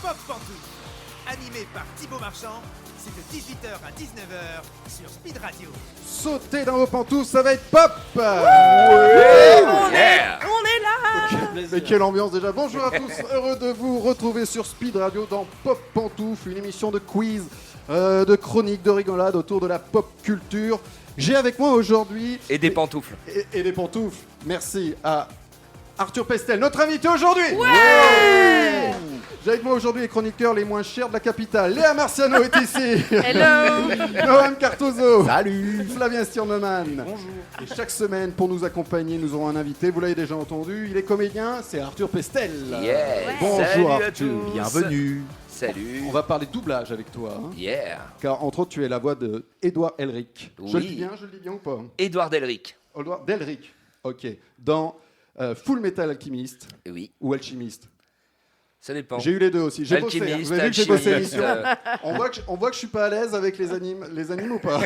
Pop Pantouf, animé par Thibaut Marchand, c'est de 18h à 19h sur Speed Radio. Sautez dans vos pantoufles, ça va être pop. On est là. Mais quelle ambiance déjà. Bonjour à tous, heureux de vous retrouver sur Speed Radio dans Pop Pantoufle, une émission de quiz, de chroniques, de rigolade autour de la pop culture. J'ai avec moi aujourd'hui... Et des pantoufles. Et des pantoufles. Merci à Arthur Pestel, notre invité aujourd'hui. Ouais. J'ai avec moi aujourd'hui les chroniqueurs les moins chers de la capitale. Léa Marciano est ici. Hello. Noam Cartozo. Salut. Flavien Stirneman. Bonjour. Et chaque semaine, pour nous accompagner, nous aurons un invité. Vous l'avez déjà entendu. Il est comédien, c'est Arthur Pestel. Yeah. Bonjour, Salut à Arthur. tous. Bienvenue. Salut. On va parler doublage avec toi. Hein, Yeah. car entre autres, tu es la voix de Édouard Elric. Oui. Je le dis bien ou pas? Édouard Delric. Édouard Delric. Ok. Dans Full Metal Alchemist Oui. ou Alchimiste. Ça dépend. J'ai eu les deux aussi. J'ai bossé. Hein. Alchimiste, Vous avez vu que j'ai bossé alchimiste, l'émission. On voit que je suis pas à l'aise avec les animes ou pas.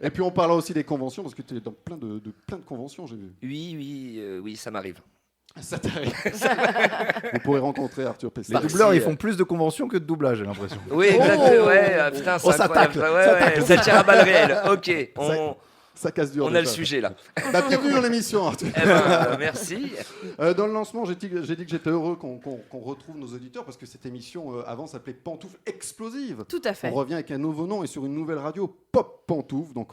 Et puis on parlera aussi des conventions parce que tu es dans plein de conventions, j'ai vu. Oui, ça m'arrive. Ça t'arrive. Vous pourrez rencontrer Arthur Pestel. Les Merci. doubleurs, ils font plus de conventions que de doublage, j'ai l'impression. Oui, exactement. Ouais, putain, c'est Oh, ça incroyable. tacle, Ouais, ça tire à balles réelles. Ok, Ça casse dur. on a le déjà. sujet là. Bah, bienvenue dans l'émission, Arthur. Eh ben, merci. Dans le lancement, j'ai dit que j'étais heureux qu'on retrouve nos auditeurs parce que cette émission avant s'appelait Pantoufle Explosive. Tout à fait. On revient avec un nouveau nom et sur une nouvelle radio, Pop Pantoufle. Donc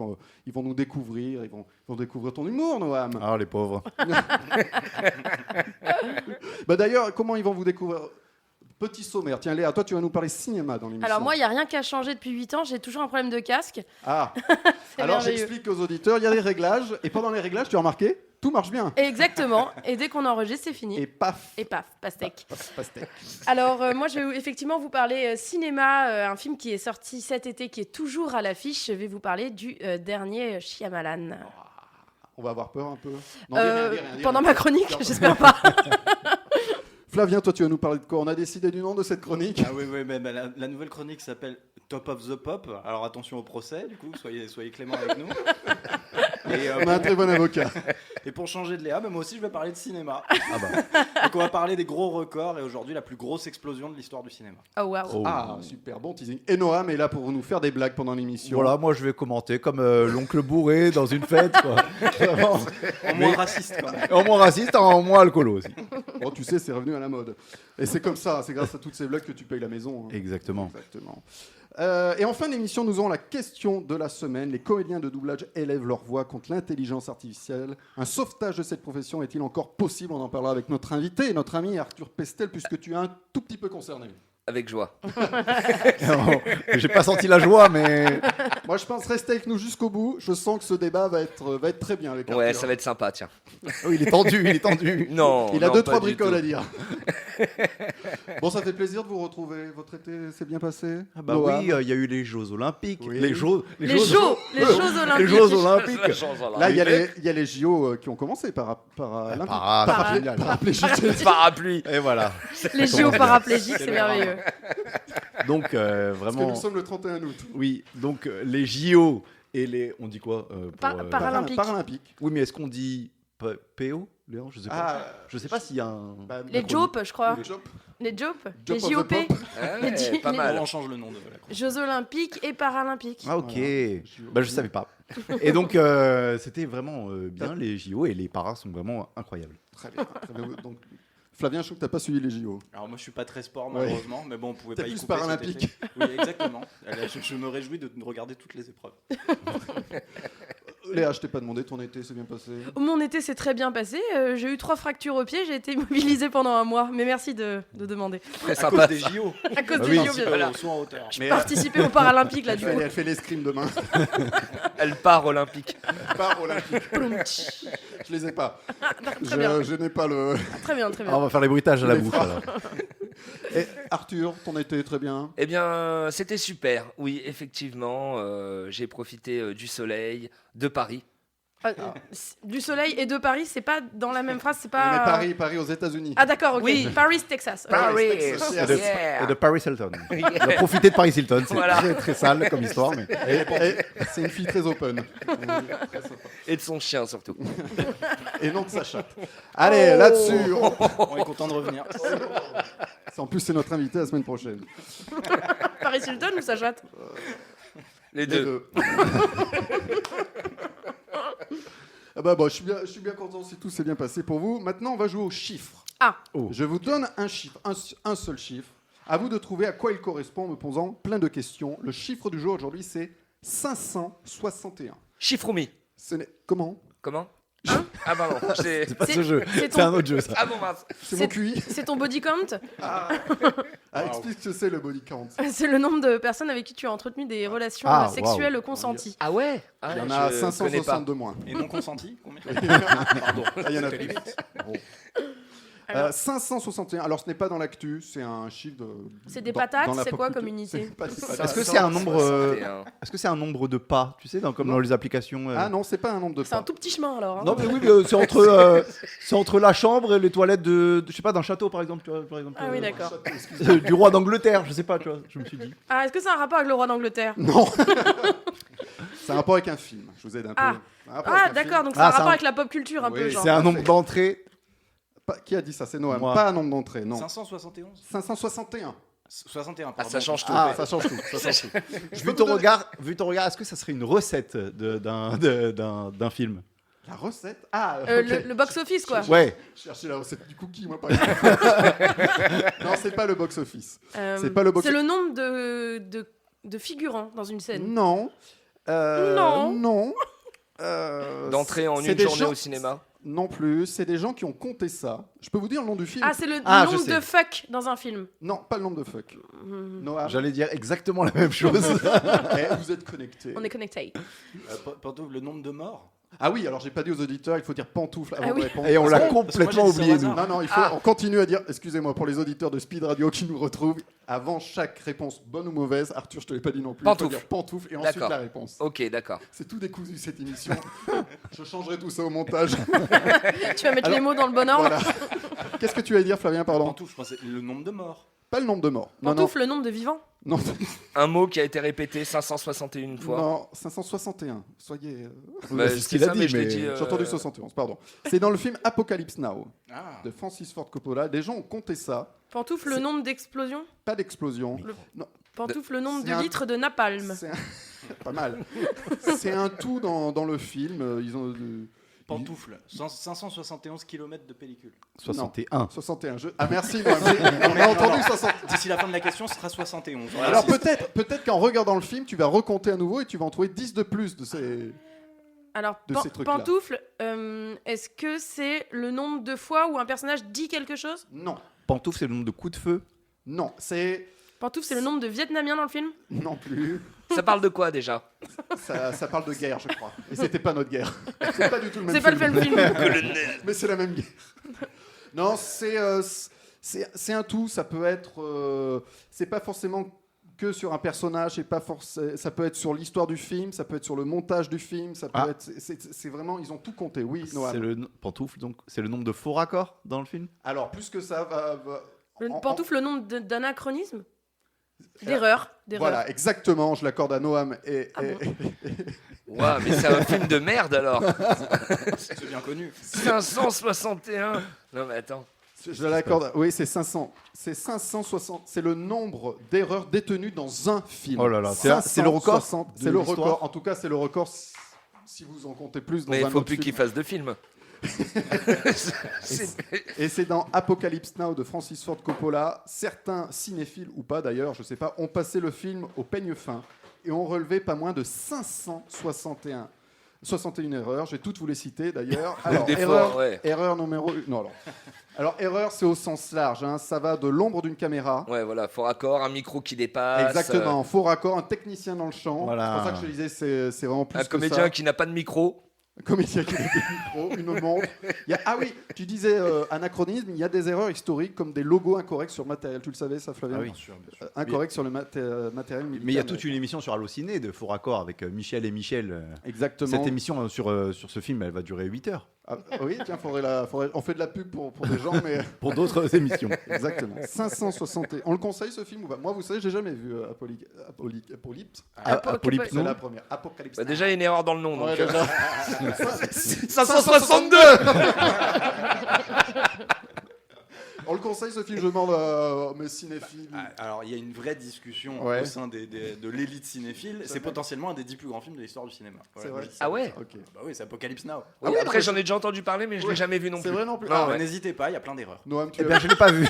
ils vont nous découvrir, ils vont découvrir ton humour, Noam. Ah, les pauvres. Bah d'ailleurs, comment ils vont vous découvrir? Petit sommaire. Tiens, Léa, toi, tu vas nous parler cinéma dans l'émission. Alors moi, il n'y a rien qui a changé depuis 8 ans. J'ai toujours un problème de casque. Ah. C'est Alors merveilleux. j'explique aux auditeurs, il y a des réglages et pendant les réglages, tu as remarqué, tout marche bien. Exactement. Et dès qu'on enregistre, c'est fini. Et paf. Et paf, pastèque. Pastèque. Alors moi, je vais effectivement vous parler cinéma, un film qui est sorti cet été, qui est toujours à l'affiche. Je vais vous parler du dernier Shyamalan. On va avoir peur un peu. Non, dis rien, dis rien. Pendant ma chronique, j'espère pas. Flavien, toi, tu vas nous parler de quoi? On a décidé du nom de cette chronique. Ah oui, mais la nouvelle chronique s'appelle Top of the Pop. Alors attention au procès, du coup, soyez clément avec nous. Et, On a un très bon avocat. et pour changer de Léa, moi aussi je vais parler de cinéma. Ah bah. Donc on va parler des gros records et aujourd'hui la plus grosse explosion de l'histoire du cinéma. Oh waouh. Oh. Ah, super bon teasing. Et Noam est là pour nous faire des blagues pendant l'émission. Voilà, moi je vais commenter comme l'oncle bourré dans une fête, quoi. Vraiment. En moins raciste quand même. En moins raciste, en moins alcoolo aussi. Bon, tu sais, c'est revenu à la mode. Et c'est comme ça, c'est grâce à toutes ces blagues que tu payes la maison. Hein. Exactement. Exactement. Et en fin d'émission, nous aurons la question de la semaine. Les comédiens de doublage élèvent leur voix contre l'intelligence artificielle. Un sauvetage de cette profession est-il encore possible? On en parlera avec notre invité, notre ami Arthur Pestel, puisque tu es un tout petit peu concerné. Avec joie. Non, j'ai pas senti la joie, mais Moi, je pense rester avec nous jusqu'au bout. Je sens que ce débat va être très bien avec Arthur. Ouais, ça va être sympa, tiens. oh, il est tendu, il est tendu. Non. Il a non, deux, pas trois du bricoles tout. à dire. Bon, ça fait plaisir de vous retrouver. Votre été s'est bien passé? Ah bah Noam? oui, il y a eu les Jeux Olympiques. Oui. Les Jeux Les Jeux Olympiques. Les Jeux Olympiques. La chance, voilà. Là, il y a les JO qui ont commencé par paraplégique. Parapluie. Et voilà. Les JO paraplégiques, c'est merveilleux. Donc Parce que vraiment, nous sommes le 31 août. oui. Donc les JO et les, on dit quoi Paralympique. Paralympique. Oui, mais est-ce qu'on dit PO, Léon? Je sais pas. Ah, Je sais pas s'il y a un. bah, Les JOP, je crois. les Jop. Les JOP. Jop Les of the JOP. Pop. Ah Les ouais, J- pas les- mal. On change le nom de la chronique. Jeux Olympiques et Paralympiques. Ah ok. Voilà. Bah je savais pas. Et donc c'était vraiment bien les JO et les paras sont vraiment incroyables. Très bien. Très bien. Donc, Flavien, je trouve que tu n'as pas suivi les JO. Alors moi je suis pas très sport malheureusement, mais bon on pouvait T'es pas y plus couper cet paralympique. été. Oui exactement. Je me réjouis de regarder toutes les épreuves. Léa, je t'ai pas demandé, ton été s'est bien passé? Mon été s'est très bien passé. J'ai eu 3 fractures au pied. J'ai été immobilisée pendant un mois. Mais merci de demander. Très À sympa. cause des JO. À cause Ah des oui, JO, Participer bien sûr. au saut en hauteur. Mais Participer aux Paralympiques, là, du coup. elle fait l'escrime demain. Elle part olympique. Pas olympique. Ploum, tch. Je les ai pas. Très bien. Je n'ai pas le. Très bien, très Ah, on bien. va faire les bruitages à la Les bouche. phrases. alors. Et Arthur, ton été très bien. Eh bien, c'était super. Oui, effectivement, j'ai profité du soleil, de Paris. Du soleil et de Paris, c'est pas dans la même phrase, c'est pas. Mais Paris aux États-Unis. Ah d'accord, ok. Oui. Paris, Texas. Paris. Texas, Et de, Yeah. et de Paris Hilton. Il a profité de Paris Hilton. C'est Voilà. très, très sale comme histoire. Mais... Et c'est une fille très open. Et de son chien surtout. Et non de sa chatte. Allez, là-dessus. On est content de revenir. En plus, c'est notre invité la semaine prochaine. Paris Hilton ou sa chatte? Les Les deux. deux. Ah bah, bon, je suis bien content si tout s'est bien passé pour vous. Maintenant, on va jouer aux chiffres. Ah. Je vous donne un chiffre, un seul chiffre. À vous de trouver à quoi il correspond en me posant plein de questions. Le chiffre du jour aujourd'hui, c'est 561. Chiffroumi. Ce n'est... Comment? Comment Ah pardon. C'est pas C'est- ce jeu. c'est C'est ton- un autre jeu, ça. Ah bon mince. C'est C'est- mon QI. C'est ton body count? Explique ce que c'est le body count. C'est le nombre de personnes avec qui tu as entretenu des relations Ah, sexuelles consenties. Ah ouais. Ah, Il y en a je connais pas. 562 moins. Et non consenti, combien? Pardon. Il y en a plus. Bon. Alors- 561. Alors, ce n'est pas dans l'actu, c'est un chiffre de. C'est des dans- patates, dans la c'est pop quoi culture. comme unité? C'est pas des patates. Est-ce que c'est un nombre 61. Est-ce que c'est un nombre de pas, tu sais, comme dans les applications Ah non, c'est pas un nombre de C'est un pas. tout petit chemin alors. hein. Non mais oui, c'est entre la chambre et les toilettes je sais pas, d'un château par exemple, tu vois, par exemple. Ah oui, d'accord. Du roi d'Angleterre, je sais pas, tu vois, je me suis dit. Ah, est-ce que c'est un rapport avec le roi d'Angleterre? Non. C'est un rapport avec un film. Je vous aide un peu. Ah. Un rapport avec Ah, un d'accord, film. donc c'est un Ah, c'est rapport un- avec la pop culture un Oui, peu, genre. C'est un nombre d'entrées. Qui a dit ça? C'est Noam. Moi. Pas un nombre d'entrées, non. 571 561. 61, Ah pardon. ça change tout. Ah, ça change tout. Ça change tout. Vu ton regard, est-ce que ça serait une recette d'un film? La recette. Ah, ok. Le box-office, quoi. Ouais. Je cherchais la recette du cookie, moi, par exemple. Non, c'est pas le box-office. C'est pas le box. C'est le nombre de figurants dans une scène. Non. Non. Non. D'entrer en c'est une des journée gens- au cinéma. Non plus. C'est des gens qui ont compté ça. Je peux vous dire le nom du film? Ah, c'est le Ah, je nombre sais. de fuck dans un film. Non, pas le nombre de fuck. Noam. J'allais dire exactement la même chose. Eh, vous êtes connectés. On est connecté. Pantouf, le nombre de morts. Ah oui, alors j'ai pas dit aux auditeurs, il faut dire pantoufle avant Ah de oui. répondre. Et on l'a Parce que moi, complètement j'ai dit ça au oublié, hasard. nous. Non, non, il faut, on continue à dire, excusez-moi, pour les auditeurs de Speed Radio qui nous retrouvent, avant chaque réponse, bonne ou mauvaise, Arthur, je te l'ai pas dit non plus, il faut Pantoufle. dire pantoufle et ensuite D'accord. la réponse. Ok, d'accord. C'est tout décousu cette émission. Je changerai tout ça au montage. Tu vas mettre Alors, les mots dans le bon ordre. Voilà. Qu'est-ce que tu allais dire, Flavien, pardon? Pantouf, je pensais le nombre de morts. Pas le nombre de morts. Non, non. Pantoufle, le nombre de vivants. Non, Un mot qui a été répété 561 fois. non, 561. Soyez. Bah, c'est ce c'est qu'il a ça, dit, mais je l'ai mais- dit, J'ai entendu 71, pardon. C'est dans le film Apocalypse Now Ah. de Francis Ford Coppola. Des gens ont compté ça. Pantoufle, le C'est- nombre d'explosions. Pas d'explosion. Pantoufle, le nombre C'est de un- litres de napalm. C'est pas mal. C'est un tout dans le film. Ils ont. Pantoufle, 571 km de pellicule. 61. 61 jeux. Ah merci, moi, on a entendu 60. D'ici la fin de la question, ce sera 71. On Alors insiste. peut-être qu'en regardant le film, tu vas recompter à nouveau et tu vas en trouver 10 de plus de ces. Alors, De ces trucs-là. pantoufle, est-ce que c'est le nombre de fois où un personnage dit quelque chose? Non, Pantoufle, c'est le nombre de coups de feu. non, c'est Pantoufle, c'est le nombre de Vietnamiens dans le film? non plus. Ça parle de quoi déjà? Ça parle de guerre, je crois. Et c'était pas notre guerre. C'est pas du tout le même C'est pas le film. même film. Mais c'est la même guerre. Non, c'est un tout. Ça peut être. C'est pas forcément que sur un personnage. Ça peut être sur l'histoire du film. Ça peut être sur le montage du film. Ça peut Ah. être. C'est vraiment. Ils ont tout compté. Oui, Noam. C'est le pantoufle, donc c'est le nombre de faux raccords dans le film. Alors plus que ça Pantoufle, le nombre d'anachronismes? D'erreurs. Voilà, exactement. Je l'accorde à Noam Ah bon Ouah, mais c'est un film de merde alors. C'est bien connu. 561. Non mais attends. Je l'accorde. Oui, c'est 500. C'est 560. C'est le nombre d'erreurs détenues dans un film. Oh là là, c'est le record 560. de C'est le l'histoire. record. En tout cas, c'est le record si vous en comptez plus dans Mais un il faut autre plus film. qu'il fasse de film. Et c'est dans Apocalypse Now de Francis Ford Coppola. Certains cinéphiles, ou pas d'ailleurs, je sais pas, ont passé le film au peigne fin et ont relevé pas moins de 561 erreurs. Je vais toutes vous les citer d'ailleurs. Alors, Des fois, erreur, ouais. erreur numéro 1. Non, alors, erreur, c'est au sens large. Hein. Ça va de l'ombre d'une caméra. Ouais, voilà, faux raccord, un micro qui dépasse. Exactement, faux raccord, un technicien dans le champ. Voilà. C'est pour ça que je te disais, c'est vraiment plus Un que comédien ça. qui n'a pas de micro. Un comédien qui met des micros, une montre. Ah oui, tu disais anachronisme, il y a des erreurs historiques comme des logos incorrects sur le matériel. Tu le savais, ça, Flavien? Ah oui. Bien sûr. Incorrects sur le matériel militaire. Mais il y a toute une émission sur Allociné de Faux Raccord avec Michel et Michel. Exactement. Cette émission sur ce film, elle va durer 8 heures. Ah, oui, tiens, on fait de la pub pour des gens, mais... Pour d'autres émissions. Exactement. 560. On le conseille, ce film ou pas? Moi, vous savez, j'ai jamais vu Apocalypse. Apocalypse, C'est non. la première. Apocalypse. Bah, déjà, il y a une erreur dans le nom. Donc, Ouais, déjà. 562. On le conseille, ce film, je demande à mes cinéphiles. Alors, il y a une vraie discussion Ouais. au sein de l'élite cinéphile. C'est potentiellement un des 10 plus grands films de l'histoire du cinéma. C'est vrai. moi, je dis ça. Ah ouais. Ok. Bah oui, c'est Apocalypse Now. Oui, après, j'en ai déjà entendu parler, mais je l'ai jamais vu non C'est plus. vrai non plus. Non, Ah, ouais. N'hésitez pas, il y a plein d'erreurs. Noam, tu Eh bien, je l'ai pas vu.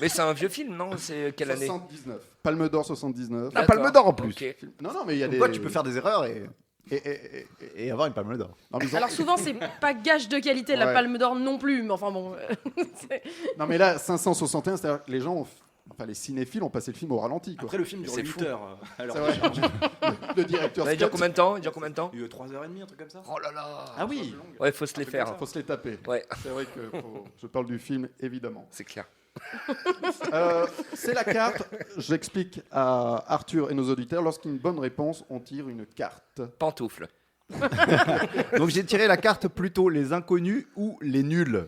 Mais c'est un vieux film, non? C'est quelle année? 79. Palme d'or 79. La Palme d'Or en plus. Ok. Non, mais il y a Comme des. quoi, tu peux faire des erreurs et avoir une Palme d'Or. Non, mais ils ont- Alors souvent, c'est pas gage de qualité la Ouais. Palme d'Or non plus, mais enfin bon. c'est- Non, mais là, 561, c'est-à-dire que les gens, les cinéphiles ont passé le film au ralenti, quoi. Après, le film dure C'est 8 fou. heures. Alors, C'est vrai. Le directeur Ça va dire Scott, combien de temps? Il dure combien de temps? il y a eu 3h30, un truc comme ça. Oh là là. Ah oui. Ouais, faut se les faire. faut se les taper. Ouais, C'est vrai que je parle du film, évidemment. c'est clair. C'est la carte. J'explique à Arthur et nos auditeurs. Lorsqu'une bonne réponse, on tire une carte. Pantoufle. Donc j'ai tiré la carte plutôt les inconnus ou les nuls.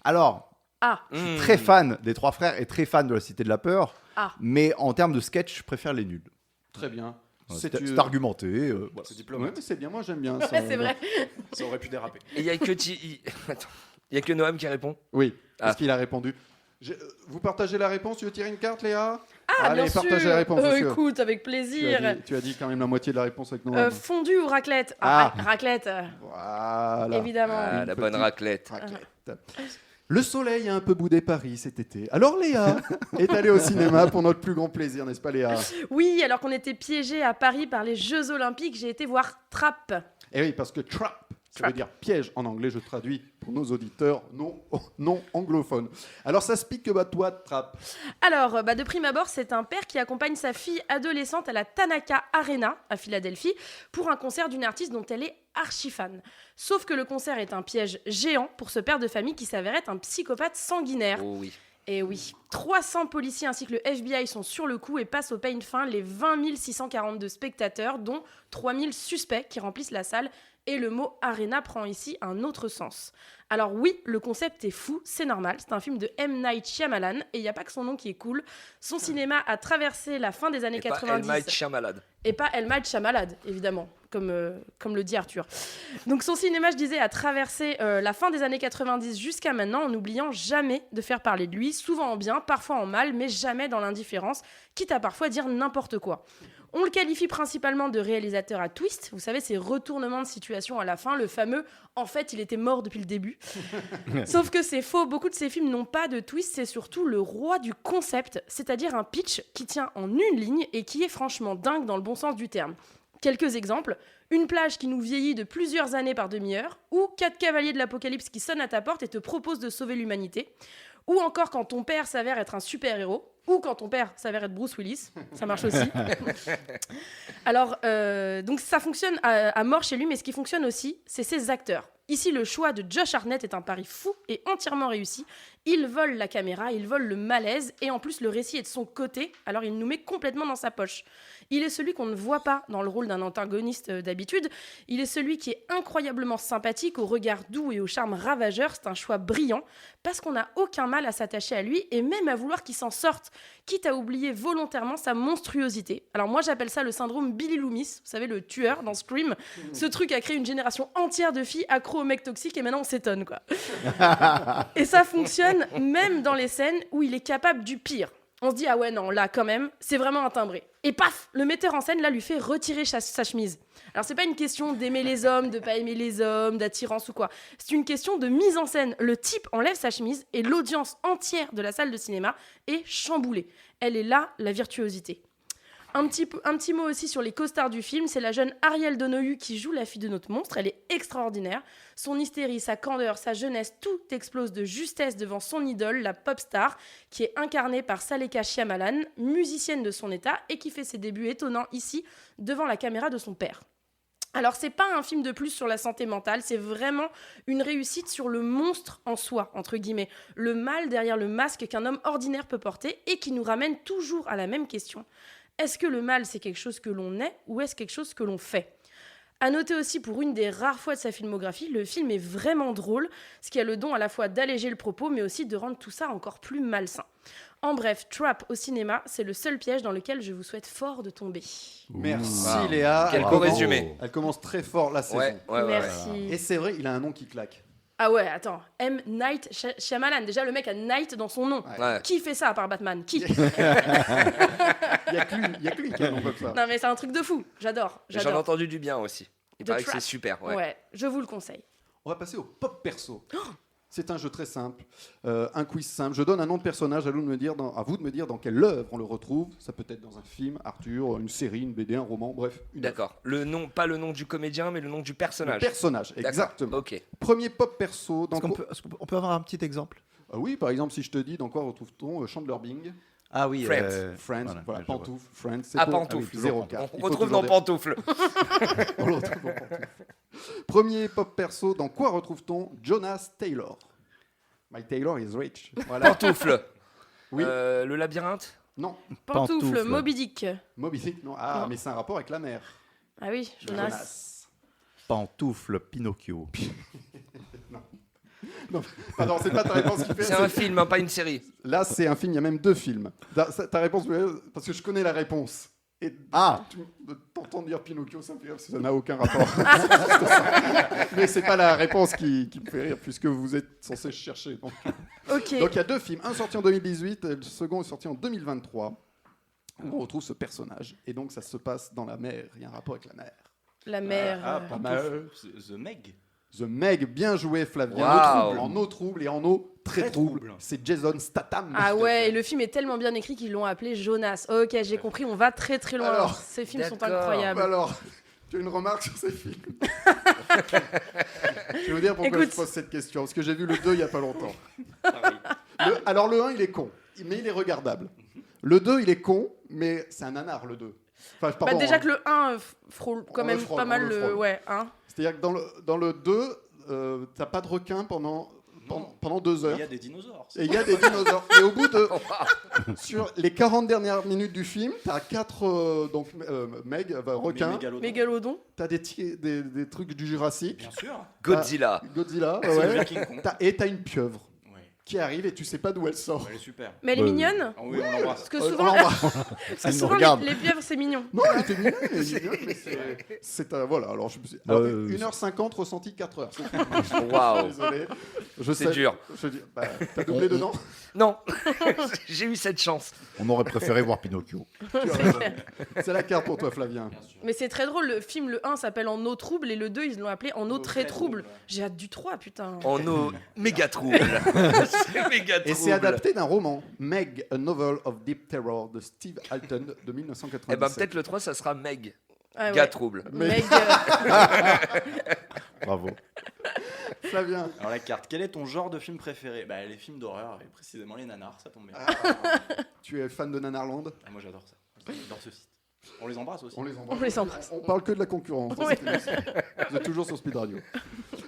Alors, Ah, je suis très fan des Trois Frères et très fan de la Cité de la Peur. Ah. Mais en termes de sketch, je préfère les nuls. Très bien. C'est argumenté. Voilà. C'est Ouais, diplomate. mais c'est bien, moi j'aime bien ça. ouais, c'est vrai. Ça aurait pu déraper. Et il y a que Attends. Il y a que Noam qui répond. Oui, parce Ah. qu'il a répondu. Vous partagez la réponse? Tu veux tirer une carte, Léa? Ah, Allez, bien sûr. partagez la réponse, monsieur. Écoute, avec plaisir. Tu as dit quand même la moitié de la réponse avec Noam. Fondue ou raclette? Ah. Raclette, Voilà. évidemment. Ah, Une la bonne petite raclette. raclette. Le soleil a un peu boudé Paris cet été. Alors Léa est allée au cinéma pour notre plus grand plaisir, n'est-ce pas Léa? Oui, alors qu'on était piégés à Paris par les Jeux Olympiques, j'ai été voir Trap. Eh oui, parce que trap, ça Trap. veut dire piège en anglais, je traduis pour nos auditeurs non anglophones. Alors ça se pique que bah toi, trap. Alors, de prime abord, c'est un père qui accompagne sa fille adolescente à la Tanaka Arena à Philadelphie pour un concert d'une artiste dont elle est archi fan. Sauf que le concert est un piège géant pour ce père de famille qui s'avère être un psychopathe sanguinaire. Oh oui. Et oui, 300 policiers ainsi que le FBI sont sur le coup et passent au peigne fin les 20 642 spectateurs, dont 3 000 suspects qui remplissent la salle. Et le mot arena prend ici un autre sens. Alors oui, le concept est fou, c'est normal. C'est un film de M. Night Shyamalan et il n'y a pas que son nom qui est cool. Son cinéma a traversé la fin des années Et pas 90. El Might Chien malade. Et pas El Might Shyamalan, évidemment, comme le dit Arthur. Donc son cinéma, je disais, a traversé la fin des années 90 jusqu'à maintenant en n'oubliant jamais de faire parler de lui, souvent en bien, parfois en mal, mais jamais dans l'indifférence, quitte à parfois dire n'importe quoi. On le qualifie principalement de réalisateur à twist. Vous savez, ces retournements de situation à la fin, le fameux « en fait, il était mort depuis le début ». Sauf que c'est faux, beaucoup de ces films n'ont pas de twist, c'est surtout le roi du concept, c'est-à-dire un pitch qui tient en une ligne et qui est franchement dingue dans le bon sens du terme. Quelques exemples, une plage qui nous vieillit de plusieurs années par demi-heure, ou 4 cavaliers de l'apocalypse qui sonnent à ta porte et te proposent de sauver l'humanité, ou encore quand ton père s'avère être un super-héros, ou quand ton père s'avère être Bruce Willis, ça marche aussi. Alors, donc ça fonctionne à mort chez lui, mais ce qui fonctionne aussi, c'est ses acteurs. Ici, le choix de Josh Hartnett est un pari fou et entièrement réussi. Il vole la caméra, il vole le malaise, et en plus, le récit est de son côté, alors il nous met complètement dans sa poche. Il est celui qu'on ne voit pas dans le rôle d'un antagoniste d'habitude. Il est celui qui est incroyablement sympathique, au regard doux et au charme ravageur. C'est un choix brillant, parce qu'on n'a aucun mal à s'attacher à lui, et même à vouloir qu'il s'en sorte, quitte à oublier volontairement sa monstruosité. Alors moi, j'appelle ça le syndrome Billy Loomis, vous savez, le tueur dans Scream. Ce truc a créé une génération entière de filles accro aux mecs toxiques, et maintenant on s'étonne, quoi. Et ça fonctionne même dans les scènes où il est capable du pire. On se dit, ah ouais, non, là, quand même, c'est vraiment un timbré. Et paf, le metteur en scène, là, lui fait retirer sa chemise. Alors, c'est pas une question d'aimer les hommes, de pas aimer les hommes, d'attirance ou quoi. C'est une question de mise en scène. Le type enlève sa chemise et l'audience entière de la salle de cinéma est chamboulée. Elle est là, la virtuosité. Un petit mot aussi sur les costards du film. C'est la jeune Ariel Donoghue qui joue la fille de notre monstre. Elle est extraordinaire. Son hystérie, sa candeur, sa jeunesse, tout explose de justesse devant son idole, la pop star, qui est incarnée par Saleka Shyamalan, musicienne de son état et qui fait ses débuts étonnants ici, devant la caméra de son père. Alors, c'est pas un film de plus sur la santé mentale, c'est vraiment une réussite sur le monstre en soi, entre guillemets. Le mal derrière le masque qu'un homme ordinaire peut porter et qui nous ramène toujours à la même question. Est-ce que le mal, c'est quelque chose que l'on est ou est-ce quelque chose que l'on fait ? À noter aussi, pour une des rares fois de sa filmographie, le film est vraiment drôle, ce qui a le don à la fois d'alléger le propos, mais aussi de rendre tout ça encore plus malsain. En bref, Trap au cinéma, c'est le seul piège dans lequel je vous souhaite fort de tomber. Merci Wow. Léa. Quel Elle beau commence- résumé. Elle commence très fort la saison. Ouais. Merci. Et c'est vrai, il a un nom qui claque. Ah ouais, attends. M. Night Shyamalan. Déjà, le mec a Night dans son nom. Ouais. Ouais. Qui fait ça à part Batman ? Qui ? Il y a que lui qui a un nom comme ça. Non mais c'est un truc de fou. J'adore. J'en ai J'adore. entendu du bien aussi. Il The paraît que Trap. c'est super. Ouais. Ouais, je vous le conseille. On va passer au pop perso. C'est un jeu très simple, un quiz simple. Je donne un nom de personnage, à vous de me dire dans quelle œuvre on le retrouve. Ça peut être dans un film, Arthur, une série, une BD, un roman, bref. Une D'accord. Le nom, pas le nom du comédien, mais le nom du œuvre. personnage. Le personnage, D'accord. exactement. Ok. Premier pop perso. Dans On peut avoir un petit exemple? Oui, par exemple, si je te dis dans quoi retrouve-t-on Chandler Bing, Ah oui, Friends. Friends, voilà, je vois. Pantoufle, Friends. c'est Ah, tout. Pantoufle. oui, 0,4. On Il faut retrouve toujours dans dire- Pantoufle. On le retrouve dans Pantoufle. Premier pop perso, dans quoi retrouve-t-on Jonas Taylor? My Taylor is rich. Voilà. Pantoufle. Oui. Le labyrinthe. Non, Pantoufle, Pantoufle. Moby Dick. Moby Dick, non. Ah, Non. mais c'est un rapport avec la mer. Ah oui, Jonas. Pantoufle Pinocchio. Pardon, c'est pas ta réponse qui fait. C'est un film, hein, pas une série. Là, c'est un film, il y a même 2 films. Ta réponse, parce que je connais la réponse. Et Ah, t'entends dire Pinocchio, ça me fait rire, parce que ça n'a aucun rapport. Mais c'est pas la réponse qui me fait rire, puisque vous êtes censé chercher. Donc Ok. il y a 2 films, un sorti en 2018, et le second est sorti en 2023. Où on retrouve ce personnage. Et donc, ça se passe dans la mer. Il y a un rapport avec la mer. La mer. Ah, euh, Pantoufle. The Meg. The Meg, bien joué, Flavien. Waouh. En eau trouble et en eau très trouble. C'est Jason Statham. Ah ouais, et le film est tellement bien écrit qu'ils l'ont appelé Jonas. Ok, j'ai compris, on va très très loin. Alors, Ces films sont d'accord. incroyables. Alors, tu as une remarque sur ces films? Je vais vous dire pourquoi Écoute. je pose cette question. Parce que j'ai vu le 2 il n'y a pas longtemps. Pareil. Alors, le 1, il est con, mais il est regardable. Le 2, il est con, mais c'est un nanar, le 2. Enfin, Bah, pardon, déjà hein. que le 1 frôle quand On même le frôle, pas mal on le le. frôle. Ouais, hein. C'est-à-dire que dans le 2, t'as pas de requin pendant 2 heures. Il y a des dinosaures. Et il y a des dinosaures. Et au bout de. Sur les 40 dernières minutes du film, t'as 4 requins. Mégalodon. T'as des trucs du Jurassique. Bien sûr. Godzilla. Godzilla. C'est Ouais. le King Kong. Et t'as une pieuvre Ouais. qui arrive et tu sais pas d'où elle sort. Elle est super. Mais elle est mignonne. Ah oui, on l'embrasse. Parce que On souvent, l'embrasse. parce que Elle nous souvent, regarde. les pieuvres, c'est mignon. Non, elle était mignonne, mais voilà. Alors, alors, 1h50 ressenti 4 heures. Waouh. Désolé. C'est dur. T'as doublé dedans. Non, j'ai eu cette chance. on aurait préféré voir Pinocchio. Tu as raison. C'est la carte pour toi, Flavien. Bien sûr. Mais c'est très drôle, le film, le 1 s'appelle En eau trouble et le 2, ils l'ont appelé En eau très trouble. J'ai hâte du 3, putain. En eau méga trouble. C'est méga trouble. Et c'est adapté d'un roman, Meg, A Novel of Deep Terror, de Steve Alton, de 1997. Eh ben peut-être le 3, ça sera Meg. Ah ouais. Gars trouble. Meg, Bravo. Flavien. Alors la carte, quel est ton genre de film préféré? Bah les films d'horreur et précisément les nanars, ça tombe bien. Tu es fan de Nanarland? Ah, moi j'adore ça. J'adore ce site. On les embrasse aussi. On les embrasse. on les embrasse. On parle que de la concurrence. dans Ouais. cette émission. Vous êtes toujours sur Speed Radio.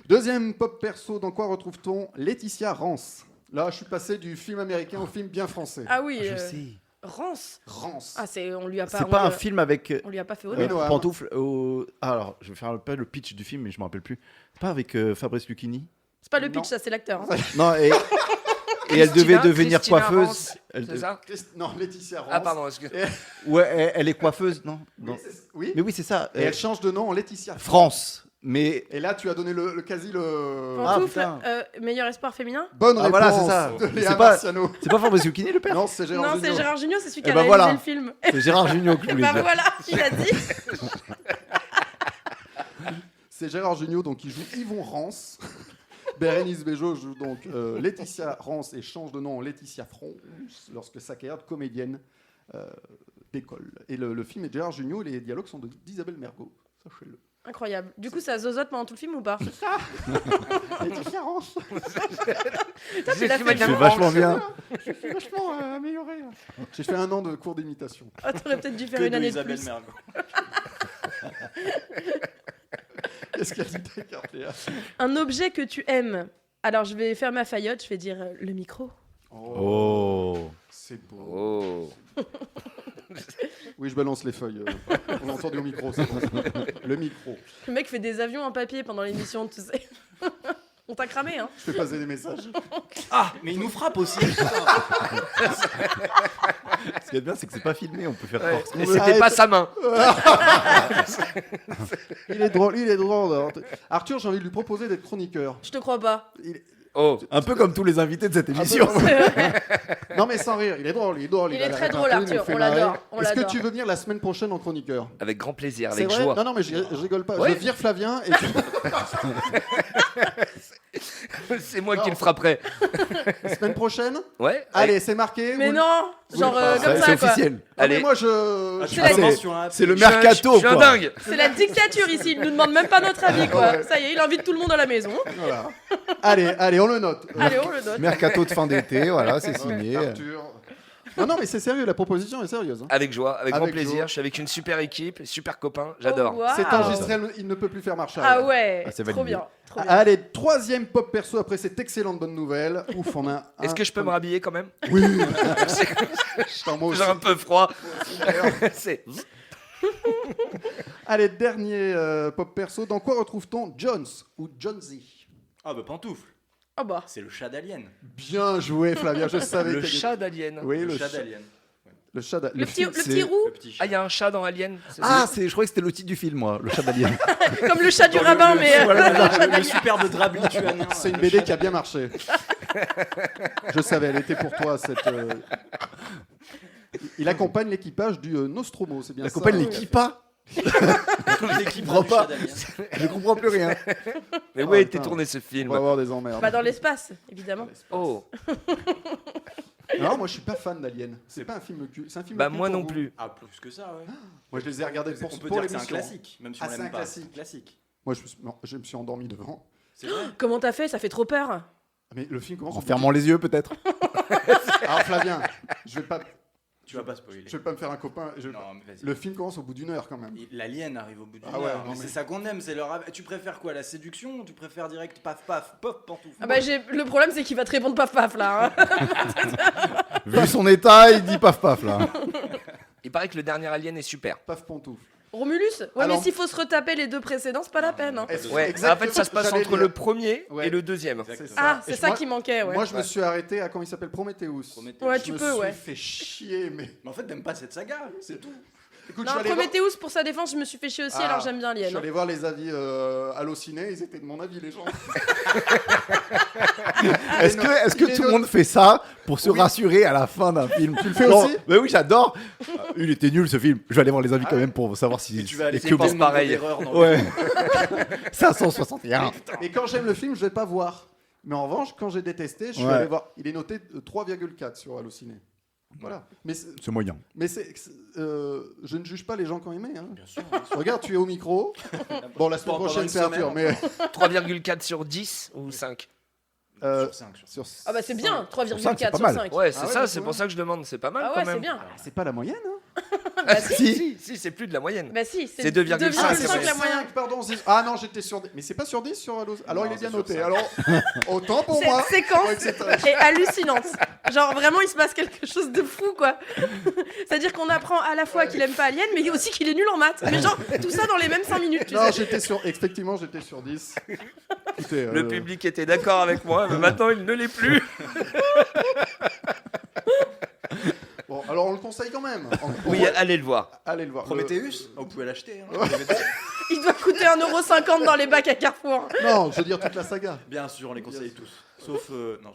Deuxième pop perso, dans quoi retrouve-t-on Laetitia Rance? Là, je suis passé du film américain au film bien français. Ah oui, Je sais. Rance. Rance. Ah, on lui a pas. C'est on pas lui un a- film avec On lui a pas fait Oui, honneur. Noam. pantoufle au... Ah, alors, je vais faire pas le pitch du film, mais je me rappelle plus. C'est pas avec Fabrice Lucchini? C'est pas le Non. pitch, ça c'est l'acteur. hein. Non, et elle devait devenir Christina coiffeuse. Rance, Elle C'est ça Non, Laetitia Rance. Ah pardon, excuse. Ouais, elle est coiffeuse, non? Oui, Non. oui. Mais oui, c'est ça. Et elle change de nom en Laetitia France. Mais Et là, tu as donné le quasi le. Pantoufle, putain. meilleur espoir féminin. Bonne Ah, réponse voilà, c'est ça. de Mais Léa c'est pas- Marciano. c'est pas Fabrice Lucchini le père? Non, c'est Gérard Non, Jugnot. c'est Gérard Jugnot, c'est celui qui Eh a ben réalisé voilà. le film. C'est Gérard Jugnot que je Et voulais bah dire. voilà, il a dit. C'est Gérard Jugnot, donc il joue Yvon Rance. Bérénice Bejo joue donc Laetitia Rance et change de nom en Laetitia France lorsque sa carrière de comédienne décolle. Et le film est de Gérard Jugnot et les dialogues sont d'Isabelle Mergo. Sachez-le. Incroyable. Du coup, ça zozote pendant tout le film ou pas? Laetitia Rance, J'ai l'as fait fait C'est bien. vachement bien. je suis vachement amélioré. J'ai fait un an de cours d'imitation. Ah, t'aurais peut-être dû faire Que une de année de Isabelle plus. Mergo. Qu'est-ce qu'elle dit ta carte, Léa? Un objet que tu aimes. Alors, je vais faire ma faillotte, je vais dire le micro. Oh. C'est beau. Oh. Oui, je balance les feuilles. On l'a entendu au micro, c'est bon. Le micro. Le mec fait des avions en papier pendant l'émission, tu sais. On t'a cramé, hein. Je fais passer des messages. Ah, mais il nous frappe aussi. Ce qui est bien, c'est que c'est pas filmé, on peut faire Ouais. croire. Et c'était pas sa main. Il est drôle, il est drôle. Arthur, j'ai envie de lui proposer d'être chroniqueur. Je te crois pas. Il est- Oh. Un peu comme tous les invités de cette émission. Non mais sans rire, il est drôle, il est drôle. Il a est l'air très d'être drôle, un peu, il me Arthur, fait on marrer. l'adore, on Est-ce que l'adore. tu veux venir la semaine prochaine en chroniqueur? Avec grand plaisir, C'est avec vrai joie. Non, non, mais je rigole pas. Ouais. Je vire Flavien et tu... C'est moi qui Non. le frapperai. la semaine prochaine. Ouais. Allez, c'est marqué. Mais vous- non, genre pas. comme C'est ça, quoi. officiel. Non, mais Allez. moi je. C'est la- C'est le Je suis un- mercato, je suis un quoi. dingue. C'est la dictature ici, il nous demande même pas notre avis, quoi. Ouais. Ça y est, il invite tout le monde à la maison. Voilà. Allez, on le note. Allez, on le note. Mercato de fin d'été, voilà, c'est signé. Arthur. Non, mais c'est sérieux, la proposition est sérieuse. hein. Avec joie, avec grand Avec plaisir. joie. Je suis avec une super équipe, super copain. J'adore. Oh, waouh. C'est enregistré, il ne peut plus faire marche Ah arrière. ouais, Ah, c'est trop validé. bien. Trop bien. Allez, troisième pop perso après cette excellente bonne nouvelle. Ouf, on a. Est-ce que je peux me rhabiller quand même? Oui. Putain, moi aussi. J'ai un peu froid. C'est- Allez, dernier pop perso. Dans quoi retrouve-t-on Jones ou Jonesy? Ah, bah, pantoufle. Oh bah. C'est le chat d'Alien. Bien joué, Flavien. Je savais Le qu'il y avait- chat d'Alien. Oui, Le chat d'Alien. Le chat. Le petit c'est- roux, Le petit chat. Ah, il y a un chat dans Alien. c'est Ah, ça je croyais que c'était le titre du film, moi, le chat d'Alien. comme le chat du rabbin, mais. Le superbe drap lituanien. C'est une BD qui a bien marché. Je savais, elle était pour toi cette. Il accompagne l'équipage du Nostromo, c'est bien La ça. compagne hein. l'équipa. L'équipe comprends du pas. chat d'Alien. Je comprends plus rien. Mais Oh, où a été putain. tourné ce On film? va avoir des emmerdes. Bah, dans l'espace, évidemment. Oh, Non, moi je suis pas fan d'Alien. C'est pas un film culte. C'est un film bah culte moi pour non vous. plus. Ah, plus que ça, ouais. Moi je les ai regardés pour, On peut pour dire que c'est un l'émission. classique, même si Ah, on c'est l'aime un pas. classique. Classique. Moi je me suis endormi devant. C'est vrai. Comment t'as fait? Ça fait trop peur. Mais le film commence. En fermant les yeux, peut-être. Alors Flavien, je vais pas spoiler. me faire un copain. Non, mais vas-y. Le film commence au bout d'une heure quand même. L'alien arrive au bout d'une Ah ouais, heure. non, Mais mais- c'est ça qu'on aime, c'est leur. Tu préfères quoi, la séduction ou tu préfères direct paf paf pop pantoufle? Ah bah, le problème, c'est qu'il va te répondre paf paf là. hein. Vu son état, il dit paf paf, là. Il paraît que le dernier Alien est super. Paf pantoufle. Romulus? Ouais, Alors- mais s'il faut se retaper les deux précédents, c'est pas la peine. Hein. Ouais, Exactement, en fait, ça se passe j'allais entre dire. le premier Ouais. et le deuxième. C'est ça. Ah, Et c'est ça moi- qui manquait, ouais. Moi je me suis arrêté à comment il s'appelle Prometheus. Ouais, Je tu me peux, suis ouais. fait chier, mais. Mais en fait, t'aimes pas cette saga, c'est tout. Écoute, Non, je suis allé voir- Prometheus, pour sa défense, je me suis fait chier aussi, Ah, alors j'aime bien Je Alien. suis hein. allé voir les avis Allociné, ils étaient de mon avis, les gens. Est-ce que tout le monde fait ça pour se rassurer à la fin d'un film? Tu le fais aussi Mais oui, j'adore. Il était nul ce film. Je vais aller voir les avis quand même pour savoir si. Et tu vas aller que c'est pas bon. pareil. d'erreurs dans Ouais. 561. Et quand j'aime le film, je vais pas voir. Mais en revanche, quand j'ai détesté, je suis Ouais. allé voir. Il est noté 3,4 sur Allociné. Voilà. Mais C'est moyen. je ne juge pas les gens qui ont aimé. Hein. Bien sûr. Regarde, tu es au micro. Bon, la semaine Pendant prochaine, une c'est Arthur. semaine. Mais 3,4 sur 10 ou 5? Sur 5. sur Ah bah c'est bien, 3,4 c'est pas sur mal. 5. Ouais, c'est Ah ouais, ça, du c'est coup, pour ça que je demande. C'est pas mal Ah quand ouais, même. c'est bien. c'est pas la moyenne. Hein. Bah Si, c'est plus de la moyenne. Bah si, C'est 2,5, Ah, c'est 2,5 vrai. la moyenne. 5, pardon. Ah non, j'étais sur. Mais c'est pas sur 10 sur Allo. Alors Non, il est bien c'est noté. sur Alors autant pour Cette moi. séquence Ouais, c'est- est hallucinante. Genre vraiment, il se passe quelque chose de fou, quoi. C'est-à-dire qu'on apprend à la fois qu'il aime pas Alien, mais aussi qu'il est nul en maths. Mais genre, tout ça dans les mêmes 5 minutes, tu Non, sais. effectivement, j'étais sur 10. Écoutez, Le public était d'accord avec moi, mais maintenant il ne l'est plus. Bon, alors on le conseille quand même. Oui, allez le voir. Allez le voir. Prometheus, vous pouvez l'acheter. hein. Il doit coûter 1,50€ dans les bacs à Carrefour. Non, je veux dire toute la saga. Bien sûr, on les conseille tous. Sauf. Non,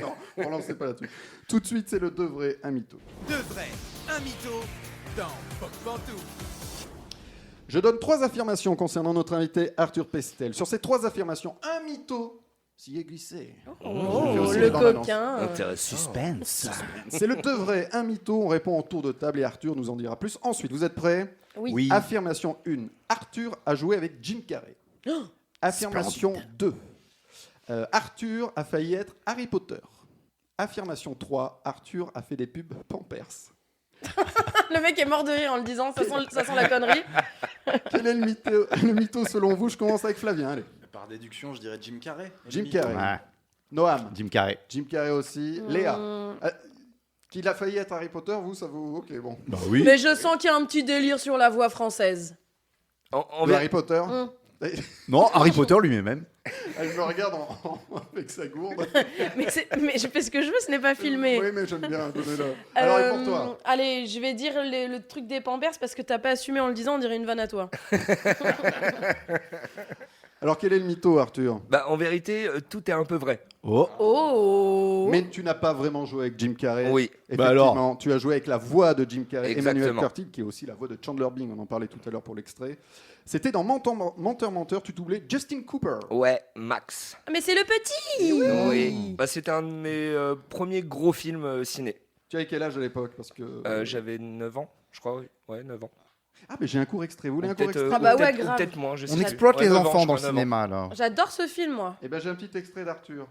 Non, on lance pas là-dessus. Tout de suite, c'est le 2 vrai, un mytho. Deux vrais, un mytho dans Pop Pantouf. Je donne 3 affirmations concernant notre invité Arthur Pestel. Sur ces 3 affirmations, un mytho s'y est glissé. Oh, Je fais aussi le les bandes annonces. coquin. Intéressant. Suspense. C'est le 2 vrai, un mytho. On répond en tour de table et Arthur nous en dira plus. Ensuite, vous êtes prêts? Oui. Oui. Affirmation 1. Arthur a joué avec Jim Carrey. Affirmation 2. Arthur a failli être Harry Potter. Affirmation 3. Arthur a fait des pubs Pampers. Le mec est mort de rire en le disant, ça sent la connerie. Quel est le mytho selon vous? Je commence avec Flavien, allez. Par déduction, je dirais Jim Carrey. Jim Carrey. Ouais. Noam. Jim Carrey. Jim Carrey aussi. Léa. Qu'il a failli être Harry Potter, vous, ça vous... Ok, bon. Bah oui. Mais je sens qu'il y a un petit délire sur la voix française. De Harry Potter. Non, Harry Potter lui-même. Elle me regarde avec sa gourde. mais je fais ce que je veux, ce n'est pas filmé. Oui, mais j'aime bien, donnez-le. Alors, et pour toi? Allez, je vais dire le truc des Pampers parce que t'as pas assumé en le disant, on dirait une vanne à toi. Alors, quel est le mytho, Arthur? Bah, en vérité, tout est un peu vrai. Oh. Oh. Mais tu n'as pas vraiment joué avec Jim Carrey. Oui. Effectivement, Bah alors. tu as joué avec la voix de Jim Carrey, Emmanuel Exactement. Curtil, qui est aussi la voix de Chandler Bing. On en parlait tout à l'heure pour l'extrait. C'était dans Menteur, tu doublais Justin Cooper. Ouais, Max. Mais c'est le petit. Oui. Bah, c'était un de mes premiers gros films ciné. Tu avais quel âge à l'époque? Parce que J'avais 9 ans, je crois. Ouais, 9 ans. Ah, mais j'ai un court extrait. Vous voulez un Ou court peut-être, extrait? Ah bah ou ouais, peut-être- ou grave. peut-être moins, je sais On plus. exploite Ouais, les 9 ans, enfants je dans le crois, 9 ans. cinéma, là. J'adore ce film, moi. Eh ben, j'ai un petit extrait d'Arthur.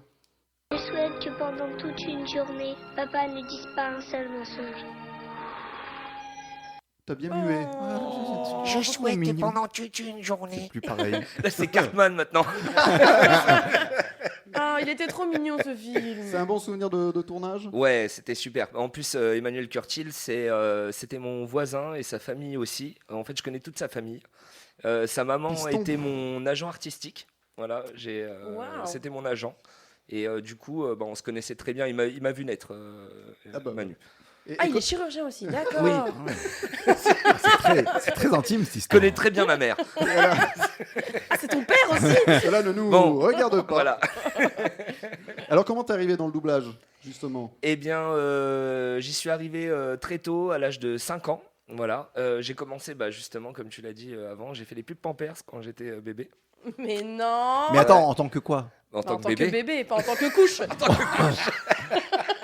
Je souhaite que pendant toute une journée, papa ne dise pas un seul mensonge. T'as bien mué. Je souhaite que pendant toute une journée. C'est plus pareil. Là, c'est Cartman maintenant. Ah, il était trop mignon ce film. C'est un bon souvenir de tournage? Ouais, c'était super. En plus, Emmanuel Curtil, c'était mon voisin et sa famille aussi. En fait, je connais toute sa famille. Sa maman Piston. était mon agent artistique. Voilà, Wow. c'était mon agent. Et du coup, on se connaissait très bien. Il m'a vu naître, Ah bah, Manu. Ah, il est chirurgien aussi, d'accord. Oui. C'est très intime cette Je histoire. connais très bien ma mère. Ah, c'est ton père aussi. Cela ne nous Bon. regarde pas. Voilà. Alors, comment t'es arrivé dans le doublage, justement? Eh bien, j'y suis arrivé très tôt, à l'âge de 5 ans. Voilà. J'ai commencé, justement, comme tu l'as dit avant, j'ai fait les pubs Pampers quand j'étais bébé. Mais non. Mais attends, en tant que quoi? En En tant tant que que bébé. bébé, pas en tant que couche.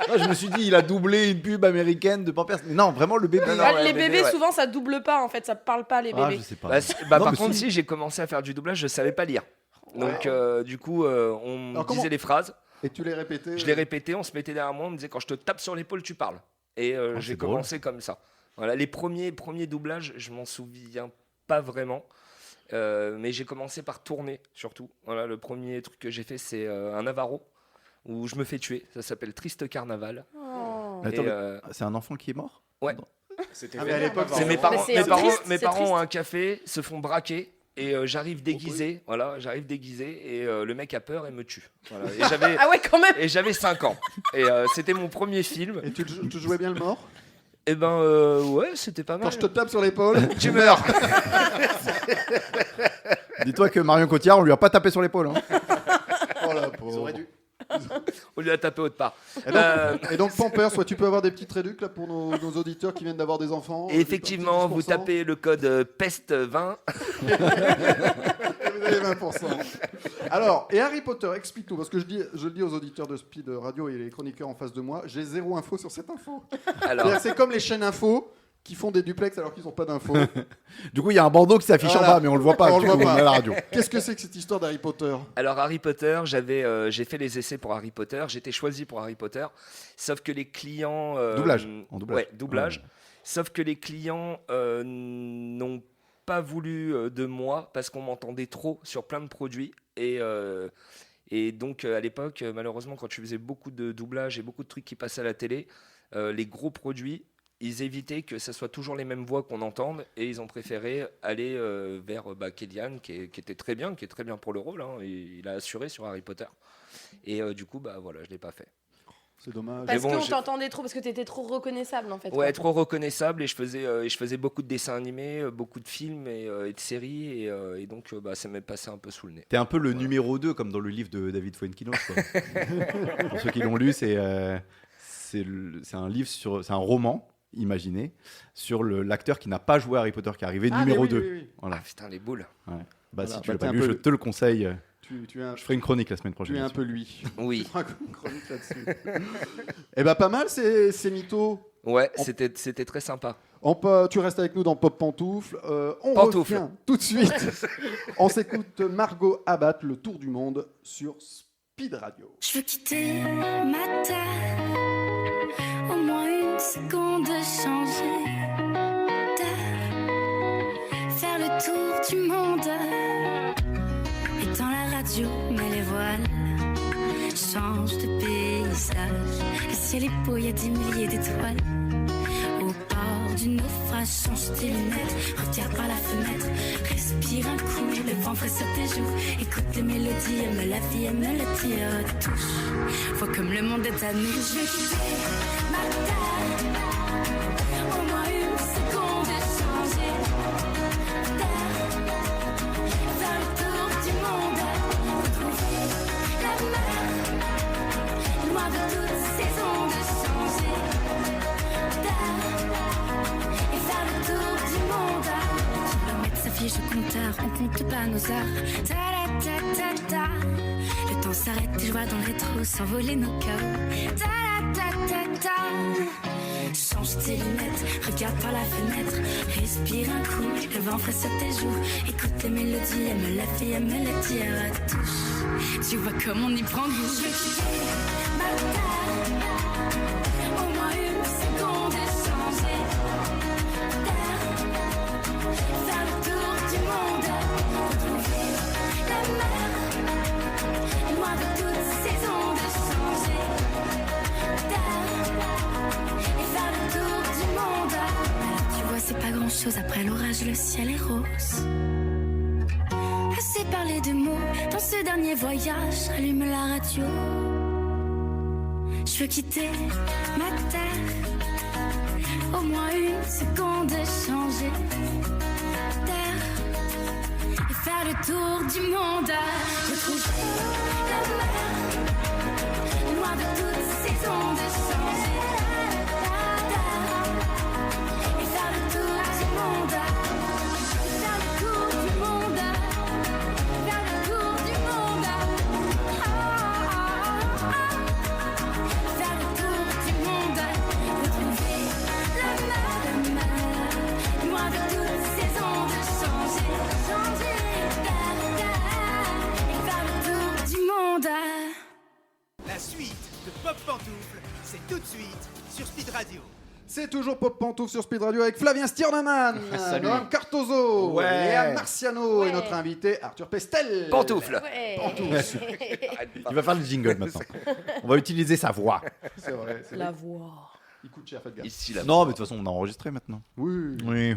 Non, je me suis dit, il a doublé une pub américaine de Pampers. Mais non, vraiment le bébé. Non, Ah, ouais, les bébé, bébés, ouais. souvent, ça double pas en fait, ça parle pas les Ah, bébés. je sais pas. Par mais contre, si. si j'ai commencé à faire du doublage, je savais pas lire. Donc, du coup, on Alors, me comment- disait les phrases, Et tu l'as répété? je les répétais, on se mettait derrière moi, on me disait quand je te tape sur l'épaule, tu parles. Et j'ai c'est drôle. commencé comme ça. Voilà, les premiers doublages, je m'en souviens pas vraiment. Mais j'ai commencé par tourner surtout. Voilà, le premier truc que j'ai fait, c'est un Navarro où je me fais tuer. Ça s'appelle Triste Carnaval. Oh. Attends, Et, mais c'est un enfant qui est mort? C'était Ah, mais à l'époque, c'est mes Mais parents. c'est Mes parents, triste, mes c'est parents triste. ont un café, se font braquer. Et j'arrive déguisé, voilà, j'arrive déguisé et le mec a peur et me tue. Voilà. Et j'avais Ah ouais, quand même. et j'avais 5 ans. Et c'était mon premier film. Et tu jouais bien le mort? Et ben ouais, c'était pas mal. Quand je te tape sur l'épaule, Tu meurs. Dis-toi que Marion Cotillard, on lui a pas tapé sur l'épaule. Hein. oh la Ils pauvre. auraient dû. On lui a tapé autre part. Et donc, Pampers, soit tu peux avoir des petits réducs là pour nos auditeurs qui viennent d'avoir des enfants. Et effectivement, vous 10%. tapez le code PEST20. Et vous avez 20%. Alors, et Harry Potter, explique-nous, parce que je le dis aux auditeurs de Speed Radio et les chroniqueurs en face de moi, j'ai zéro info sur cette info. Alors, C'est-à-dire que c'est comme les chaînes info qui font des duplex alors qu'ils n'ont pas d'infos. Du coup, il y a un bandeau qui s'affiche Voilà. en bas, mais on le voit pas. On du le coup, voit pas. on est à la radio. Qu'est-ce que c'est que cette histoire d'Harry Potter? alors Harry Potter, j'ai fait les essais pour Harry Potter, j'étais choisi pour Harry Potter, sauf que les clients Doublage, en doublage. Ouais, doublage. Sauf que les clients n'ont pas voulu de moi parce qu'on m'entendait trop sur plein de produits et donc à l'époque, malheureusement, quand tu faisais beaucoup de doublage et beaucoup de trucs qui passaient à la télé, les gros produits, ils évitaient que ce soit toujours les mêmes voix qu'on entende et ils ont préféré aller vers Kellyanne qui était très bien, qui est très bien pour le rôle. Hein, et il a assuré sur Harry Potter. Et du coup, voilà, je l'ai pas fait. C'est dommage. Parce Mais bon, qu'on j'ai- t'entendait trop, parce que t'étais trop reconnaissable en fait. Ouais, quoi. trop reconnaissable et je faisais beaucoup de dessins animés, beaucoup de films et de séries et donc ça m'est passé un peu sous le nez. T'es un peu le numéro 2, comme dans le livre de David Fuenkinos. Quoi. Pour ceux qui l'ont lu, c'est un livre c'est un roman, imaginé, sur l'acteur qui n'a pas joué à Harry Potter, qui est arrivé Ah, numéro mais oui, 2. oui, oui. Voilà. Ah putain, les boules. Bah, Voilà, si tu bah, l'as t'es pas un lu, peu je le- te le conseille. Tu es un, Je ferai une chronique la semaine prochaine. tu es un là-dessus. peu lui. Oui. Tu feras une chronique là-dessus. Eh ben pas mal ces mythos. Ouais, c'était très sympa. Tu restes avec nous dans Pop Pantoufle. On Pantoufle. revient tout de suite. On s'écoute Margot Abat, Le Tour du Monde sur Speed Radio. Je veux quitter ma terre, au moins une seconde changer. radio, mets les voiles. Change de paysage. Le ciel est beau, y a des milliers d'étoiles. Au bord du naufrage, change tes lunettes. Regarde par la fenêtre, respire un coup. Le vent frais sur tes joues. Écoute les mélodies, aime la vie, aime le tir. Touche, vois comme le monde est à nous. Je vais quitter ma terre. Au moins une seconde de changer d'air. Faire le tour du monde. Retrouver la mer. Loin de toutes saisons de changer d'air. Et faire le tour du monde. Kilomètres s'affiche au compteur, on compte pas nos heures. Ta ta ta ta. Le temps s'arrête et je vois dans le rétro s'envoler nos chaos. Ta ta ta ta. Change tes lunettes, regarde par la fenêtre. Respire un coup, le vent frais sur tes joues. Écoute les mélodies, aime la vie, aime la tire. Touche, tu vois comme on y prend goût. Je vais quitter ma terre. Au moins une seconde de changer d'air. Faire le tour du monde. Retrouver la mer. Loin de toutes saisons de changer d'air. Et faire le tour du monde. Tu vois, c'est pas grand chose. Après l'orage, le ciel est rose. Assez parlé de mots. Dans ce dernier voyage, allume la radio. Je veux quitter ma terre. Au moins une seconde de changer d'air. Et faire le tour du monde. Retrouver la mer. Loin de toutes saisons de changer d'air. Et faire le tour du monde. Faire le tour du monde. Faire le tour du monde. Faire le tour du monde. Retrouver la mer. Loin de toutes saisons de changer d'air. Et faire le tour du monde. La suite de Pop Pantoufle, c'est tout de suite sur Speed Radio. C'est toujours Pop Pantouf sur Speed Radio avec Flavien Stirneman, Salut. Noam Cartozo, Ouais. Léa Marciano Ouais. et notre invité Arthur Pestel. Pantoufle. Ouais. Il va faire le jingle maintenant. On va utiliser sa voix. C'est vrai. C'est La vrai. voix. Il coûte cher, faites gaffe. Ici, là. Non, mais de toute façon, on a enregistré maintenant. Oui. Oui.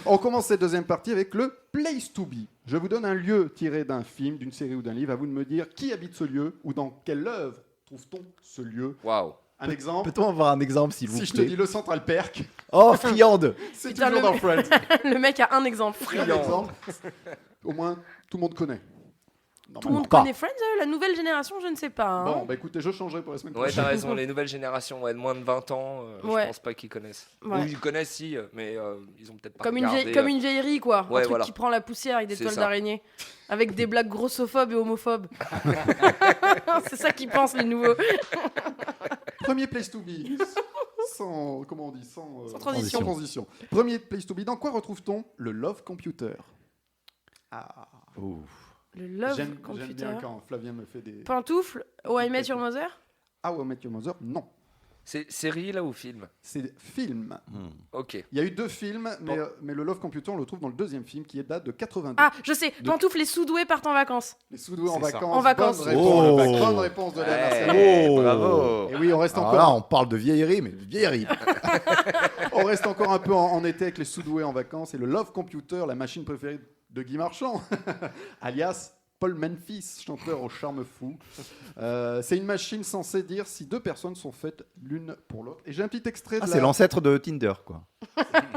On commence cette deuxième partie avec le Place to Be. Je vous donne un lieu tiré d'un film, d'une série ou d'un livre. À vous de me dire qui habite ce lieu ou dans quelle œuvre trouve-t-on ce lieu. Waouh. Un exemple. Peut-on avoir un exemple, s'il vous Si je te plaît dis le Central Perk, Oh, Friande. c'est Putain, toujours dans Friends. Le mec a un exemple. Un exemple. Au moins, tout le monde connaît. Tout le monde Pas. connaît Friends, la nouvelle génération, je ne sais pas. hein. Bon, bah écoutez, je changerai pour la semaine Ouais, prochaine. t'as raison, les nouvelles générations, ouais, de moins de 20 ans, Ouais. je pense pas qu'ils connaissent. Ouais. Ou ils connaissent, si, mais ils ont peut-être pas Comme regardé. comme une vieillerie, quoi. Ouais, un truc voilà. qui prend la poussière avec des C'est toiles ça. d'araignée. Avec des blagues grossophobes et homophobes. C'est ça qu'ils pensent, les nouveaux. Premier Place to Be. Sans, comment on dit, Sans transition. sans transition. Premier Place to Be. Dans quoi retrouve-t-on le Love Computer? Ah, Le Love j'aime Computer. bien quand Flavien me fait des... Pantoufle, Oh I Met Your Mother. Ah ouais, Matthew Mother, non. C'est série là ou film? C'est film. Ok. Il y a eu deux films, mais, Bon. mais le Love Computer, on le trouve dans le deuxième film qui date de 82. Ah, je sais, Pantoufle, les sous-doués partent en vacances. Les Soudoués en C'est ça. vacances. En vacances. Bonne réponse, Oh. bonne réponse de Léa Marciano. Ouais, Oh. bravo. Et oui, on reste Alors encore... là, on parle de vieillerie, mais de vieillerie. On reste encore un peu en été avec les Soudoués en vacances et le Love Computer, la machine préférée de Guy Marchand, alias Paul Memphis, chanteur au charme fou. C'est une machine censée dire si deux personnes sont faites l'une pour l'autre. Et j'ai un petit extrait de Ah, c'est l'ancêtre de Tinder, quoi.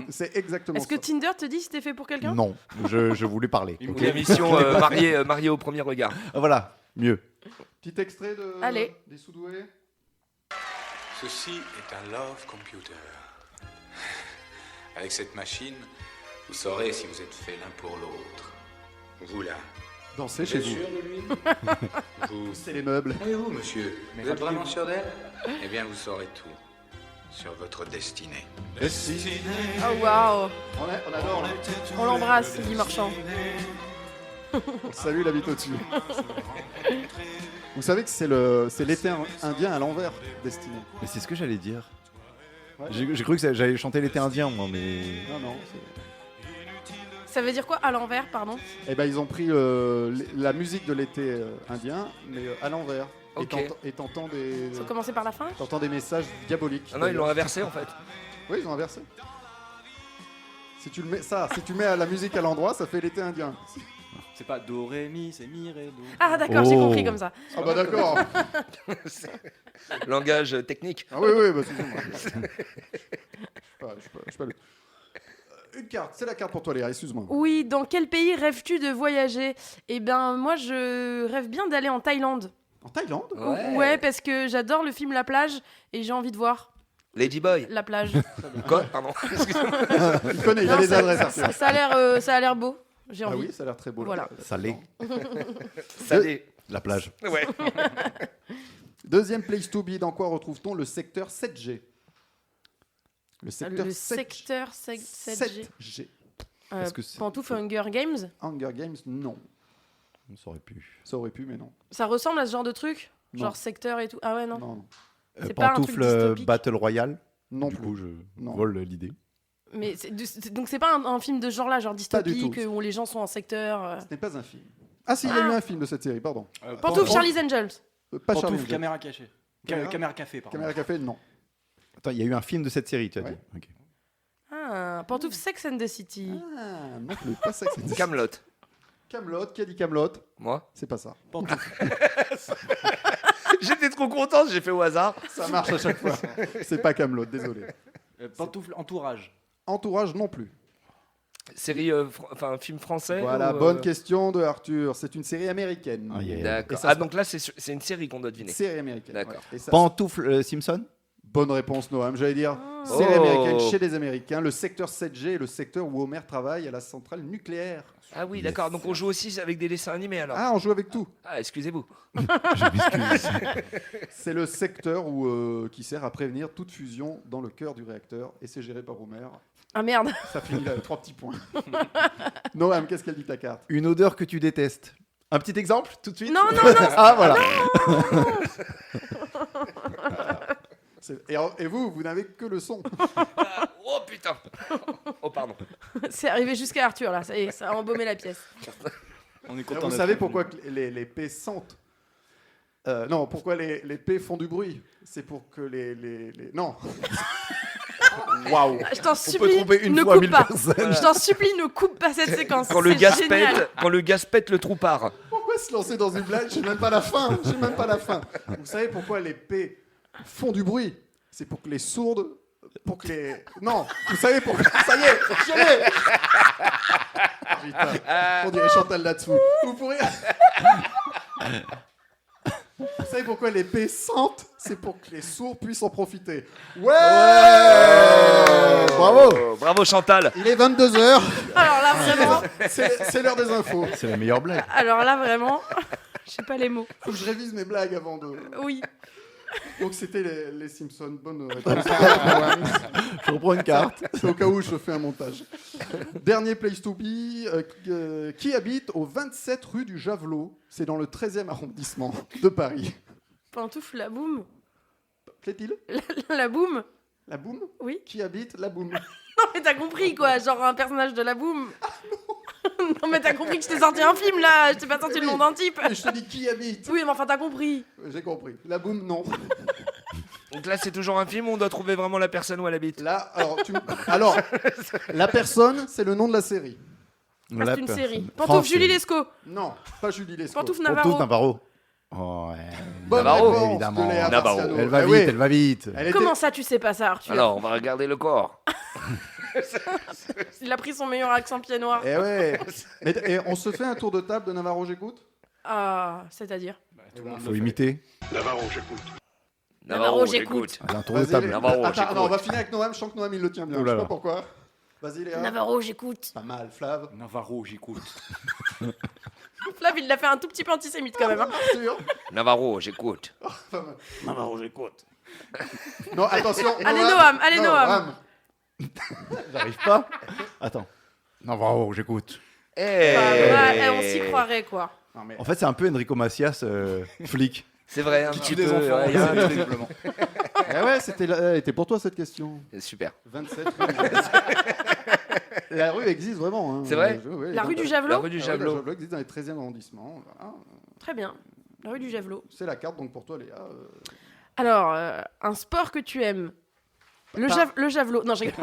C'est exactement Est-ce que ça. Tinder te dit si t'es fait pour quelqu'un? Non, je voulais parler. Ou ok. l'émission marié au premier regard. Ah, voilà, mieux. Petit extrait de... Allez. des Soudoués. Ceci est un Love Computer. Avec cette machine, vous saurez si vous êtes fait l'un pour l'autre. Vous là. Dansez Vous chez êtes vous. sûr de lui Vous. C'est les meubles. Et vous, monsieur Vous êtes vraiment sûr d'elle Eh bien, vous saurez tout sur votre destinée. Oh waouh, On adore. on l'embrasse, Guy Marchand. Salut, la bite au-dessus. Vous savez que c'est l'été indien à l'envers, Destiné. Mais c'est ce que j'allais dire. Ouais. J'ai cru que j'allais chanter l'été indien, moi, mais... Non, non. Ça veut dire quoi à l'envers, pardon? Eh ben, ils ont pris la musique de l'été indien, mais à l'envers. Ok. Et t'entends des, Ils ont commencé par la fin? t'entends des messages diaboliques. Ah non, ils l'ont inversé en fait. Oui, ils ont inversé. Si tu mets la musique à l'endroit, ça fait l'été indien. C'est pas do, ré, mi, c'est mi, ré, do. Ah d'accord, j'ai Oh. compris comme ça. Ah bah d'accord. Langage technique. Ah oui, bah excusez-moi. Je suis pas le... Une carte, c'est la carte pour toi Léa, excuse-moi. Oui, dans quel pays rêves-tu de voyager? Eh ben, moi, je rêve bien d'aller en Thaïlande. En Thaïlande? Ouais, parce que j'adore le film La Plage et j'ai envie de voir Ladyboy. la plage. Quoi? Pardon. Excuse-moi. Il connaît, il a Non, les adresses. ça a l'air beau. J'ai Ah envie. oui, ça a l'air très beau. Voilà. Salé. Salé. La plage. Ouais. Deuxième place to be, dans quoi retrouve-t-on le secteur 7G? Le secteur Le 7G. secteur 7G. 7G. Est-ce que c'est- Pantoufle Hunger Games. Hunger Games, non. Ça aurait pu. Ça aurait pu, mais non. Ça ressemble à ce genre de truc? Non. Genre secteur et tout. Ah ouais, non. Non, C'est pas un truc Pantoufle dystopique. Battle Royale. non Du plus. coup, je Non. vole l'idée. Mais donc c'est pas un film de ce genre-là, genre du dystopique, tout. où les gens sont en secteur. Ce n'est pas un film. Ah si, il y a eu un film de cette série, pardon. Pantoufle Charlie's Angels. Pas Charlie Pantoufle, Angel. caméra cachée. Caméra Caméra café, pardon. Caméra Café, non. Attends, il y a eu un film de cette série, tu as Ouais. dit. Ok. Ah, Pantoufle Sex and the City. Ah, non plus, pas ça. Camelot. Camelot, qui a dit Camelot? Moi. C'est pas ça. J'étais trop content, j'ai fait au hasard. Ça marche à chaque fois. C'est pas Camelot, désolé. Pantoufle entourage. Entourage non plus. Série, enfin film français. Voilà, ou, bonne question de Arthur. C'est une série américaine. Ah, yeah. Et D'accord. ça Ah se- donc là c'est une série qu'on doit deviner. Série américaine. D'accord. ouais. Et ça- Pantoufle Simpson. Bonne réponse, Noam. J'allais dire Ah. série Oh. américaine chez les Américains. Le secteur 7G est le secteur où Homer travaille à la centrale nucléaire. Ah oui d'accord. Donc on joue aussi avec des dessins animés alors. Ah, on joue avec tout. Ah excusez-vous. Je m'excuse. C'est le secteur qui sert à prévenir toute fusion dans le cœur du réacteur. Et c'est géré par Homer. Ah merde. Ça finit là, 3 petits points. Noam, qu'est-ce qu'elle dit ta carte? Une odeur que tu détestes. Un petit exemple, tout de suite. Non, Ah voilà. Et vous n'avez que le son. Oh putain. Oh pardon. C'est arrivé jusqu'à Arthur là, ça y est, ça a embaumé la pièce. On est Vous content. savez pourquoi que les P sentent non, pourquoi les P font du bruit? C'est pour que les... Non. Waouh. Je t'en On peut supplie, tromper une ne fois coupe 1000 pas. personnes. Je t'en supplie, ne coupe pas cette séquence. Quand le C'est gaz génial. pète, quand le gaz pète, le trou part. Pourquoi se lancer dans une blague? J'ai même pas la fin. J'ai même pas la fin. Vous savez pourquoi les P font du bruit? C'est pour que les sourdes... Pour que les... Non. Vous savez pourquoi... Ça y est, je l'ai. Putain, on dirait Chantal là-dessous. Vous pourrez... Vous savez pourquoi les P sentent? C'est pour que les sourds puissent en profiter. Ouais, bravo. Oh, bravo Chantal. Il est 22h. Alors là vraiment, C'est l'heure des infos. C'est la meilleure blague. je sais pas les mots. Faut que je révise mes blagues avant de... Oui. Donc c'était les Simpsons. Bonne réponse. Je reprends une carte. C'est au cas où je fais un montage. Dernier place to be. Qui habite au 27 rue du Javelot? C'est dans le 13e arrondissement de Paris. Pantoufle la boum. Plaît-il? La boum. La boum? Oui. Qui habite la boum? Non mais t'as compris quoi, genre un personnage de la boum. Non mais t'as compris que je t'ai sorti un film là, je t'ai pas sorti le nom d'un type. Je te dis qui habite. Oui mais enfin t'as compris. J'ai compris. La boum, non. Donc là c'est toujours un film où on doit trouver vraiment la personne où elle habite. Là, alors, la personne, c'est le nom de la série. Ah, La c'est une personne. série. Pantoufle Julie Lescaut. Non, pas Julie Lescaut. Pantoufle Pantoufle Navarro. Navarro. Oh, ouais. Bonne Navarro, réponse évidemment. de Léa Navarro. Marciano. Elle va Eh vite, oui, elle va vite. elle était- Comment ça tu sais pas ça Arthur? Alors on va regarder le corps. Il a pris son meilleur accent pied noir. Eh ouais. Et on se fait un tour de table de Navarro, j'écoute. Ah, c'est-à-dire Faut imiter. Navarro, j'écoute. Ah, un tour de Vas-y, table. Léa. Navarro, Attends, j'écoute. non, on va finir avec Noam. Je sens que Noam, il le tient bien. Oh là Je sais là. pas pourquoi. Vas-y, Léa. Navarro, j'écoute. Pas mal, Flav. Navarro, j'écoute. Flav, il l'a fait un tout petit peu antisémite quand même. Hein. Sûr. Navarro, j'écoute. Pas mal. Navarro, j'écoute. Non, attention. Allez, Noam, allez, Noam. J'arrive pas. Attends. Navarro, j'écoute. Eh. Ouais, on s'y croirait quoi. Non, mais... En fait, c'est un peu Enrico Macias, flic. C'est vrai, un Qui petit tue des peu, enfants. ouais, il y a un truc. Simplement. Eh ouais, c'était pour toi cette question. Super. 27. La rue existe vraiment. Hein. C'est vrai Ouais, La rue du Javelot. La rue du La Javelot. Javelot existe dans les 13e arrondissement. Voilà. Très bien. La rue du Javelot. C'est la carte donc pour toi, Léa. Alors, un sport que tu aimes. Le javelot. Non, j'ai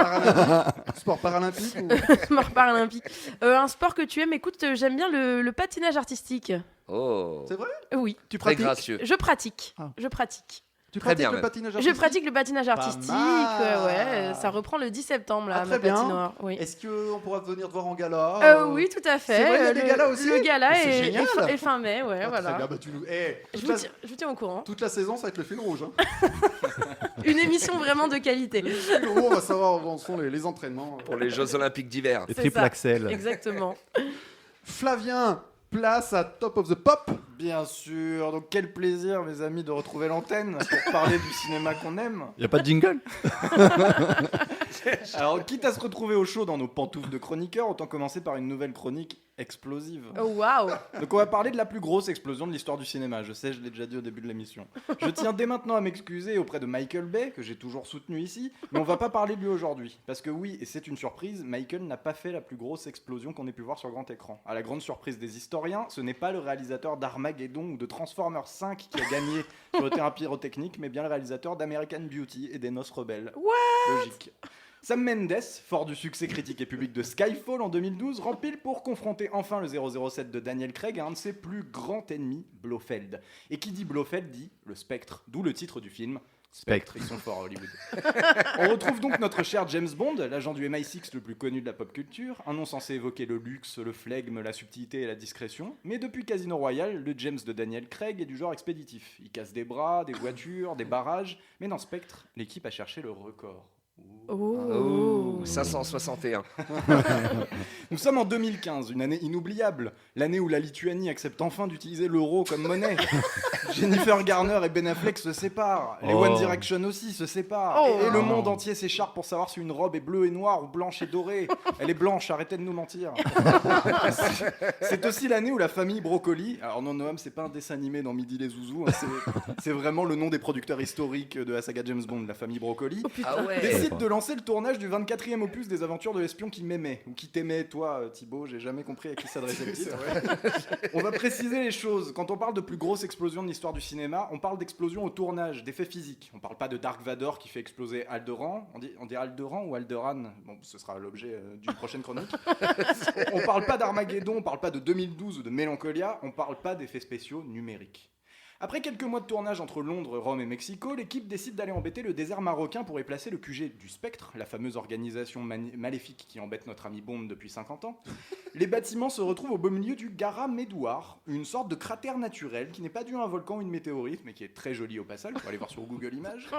Sport paralympique ou... sport paralympique. Un sport que tu aimes. Écoute, j'aime bien le patinage artistique. Oh. C'est vrai? Oui. Tu Très pratiques? gracieux. Je pratique. Ah. Je pratique. Tu Très pratiques bien, le même. patinage Je artistique? pratique le patinage artistique. mal. Ouais, ça reprend le 10 septembre, là, Ah, très ma bien. patinoire. Oui. Est-ce qu'on pourra venir te voir en gala? Oui, tout à fait. C'est vrai, il y a des Le- galas aussi? Le gala C'est est, génial. est fin mai, ouais, Ah, voilà. très bien, bah, tu nous... Je vous tiens au courant. toute la saison, ça va être le fil rouge. Hein. Une émission vraiment de qualité. Le fil rouge, on va savoir où en sont les entraînements. Pour les Jeux Olympiques d'hiver. Les C'est triple ça. axel. Exactement. Flavien, place à Top of the Pop. Bien sûr, donc quel plaisir mes amis de retrouver l'antenne pour parler du cinéma qu'on aime. Y a pas de jingle? Alors quitte à se retrouver au chaud dans nos pantoufles de chroniqueurs, autant commencer par une nouvelle chronique explosive. Oh, waouh. Donc on va parler de la plus grosse explosion de l'histoire du cinéma, je sais, je l'ai déjà dit au début de l'émission. Je tiens dès maintenant à m'excuser auprès de Michael Bay, que j'ai toujours soutenu ici, mais on va pas parler de lui aujourd'hui. Parce que oui, et c'est une surprise, Michael n'a pas fait la plus grosse explosion qu'on ait pu voir sur grand écran. À la grande surprise des historiens, ce n'est pas le réalisateur d'Armageddon ou de Transformers 5 qui a gagné sur le terrain pyrotechnique, mais bien le réalisateur d'American Beauty et des Noces Rebelles. Logique. Sam Mendes, fort du succès critique et public de Skyfall en 2012, rempile pour confronter enfin le 007 de Daniel Craig à un de ses plus grands ennemis, Blofeld. Et qui dit Blofeld dit le spectre, d'où le titre du film. Spectre. Ils sont forts à Hollywood. On retrouve donc notre cher James Bond, l'agent du MI6 le plus connu de la pop culture, un nom censé évoquer le luxe, le flegme, la subtilité et la discrétion. Mais depuis Casino Royale, le James de Daniel Craig est du genre expéditif. Il casse des bras, des voitures, des barrages, mais dans Spectre, l'équipe a cherché le record. Oh, 561. Nous sommes en 2015, une année inoubliable, l'année où la Lituanie accepte enfin d'utiliser l'euro comme monnaie. Jennifer Garner et Ben Affleck se séparent, les One Direction aussi se séparent, et le monde entier s'écharpe pour savoir si une robe est bleue et noire ou blanche et dorée. Elle est blanche, arrêtez de nous mentir. C'est aussi l'année où la famille Brocoli, alors non Noam, c'est pas un dessin animé dans Midi les Zouzous, hein, c'est vraiment le nom des producteurs historiques de la saga James Bond, la famille Brocoli. Ah ouais. Décide de lancer le tournage du 24e opus des aventures de l'espion qui m'aimait, ou qui t'aimait, toi Thibaut, j'ai jamais compris à qui s'adressait le titre. On va préciser les choses. Quand on parle de plus grosse explosion de l'histoire du cinéma, on parle d'explosion au tournage, d'effets physiques. On parle pas de Dark Vador qui fait exploser Alderaan, on dit Alderaan ou Alderaan, bon ce sera l'objet d'une prochaine chronique. On parle pas d'Armageddon, on parle pas de 2012 ou de Mélancolia, on parle pas d'effets spéciaux numériques. Après quelques mois de tournage entre Londres, Rome et Mexico, l'équipe décide d'aller embêter le désert marocain pour y placer le QG du Spectre, la fameuse organisation maléfique qui embête notre ami Bond depuis 50 ans. Les bâtiments se retrouvent au beau milieu du Gara Medouar, une sorte de cratère naturel qui n'est pas dû à un volcan ou une météorite, mais qui est très joli au passage, pour aller voir sur Google Images.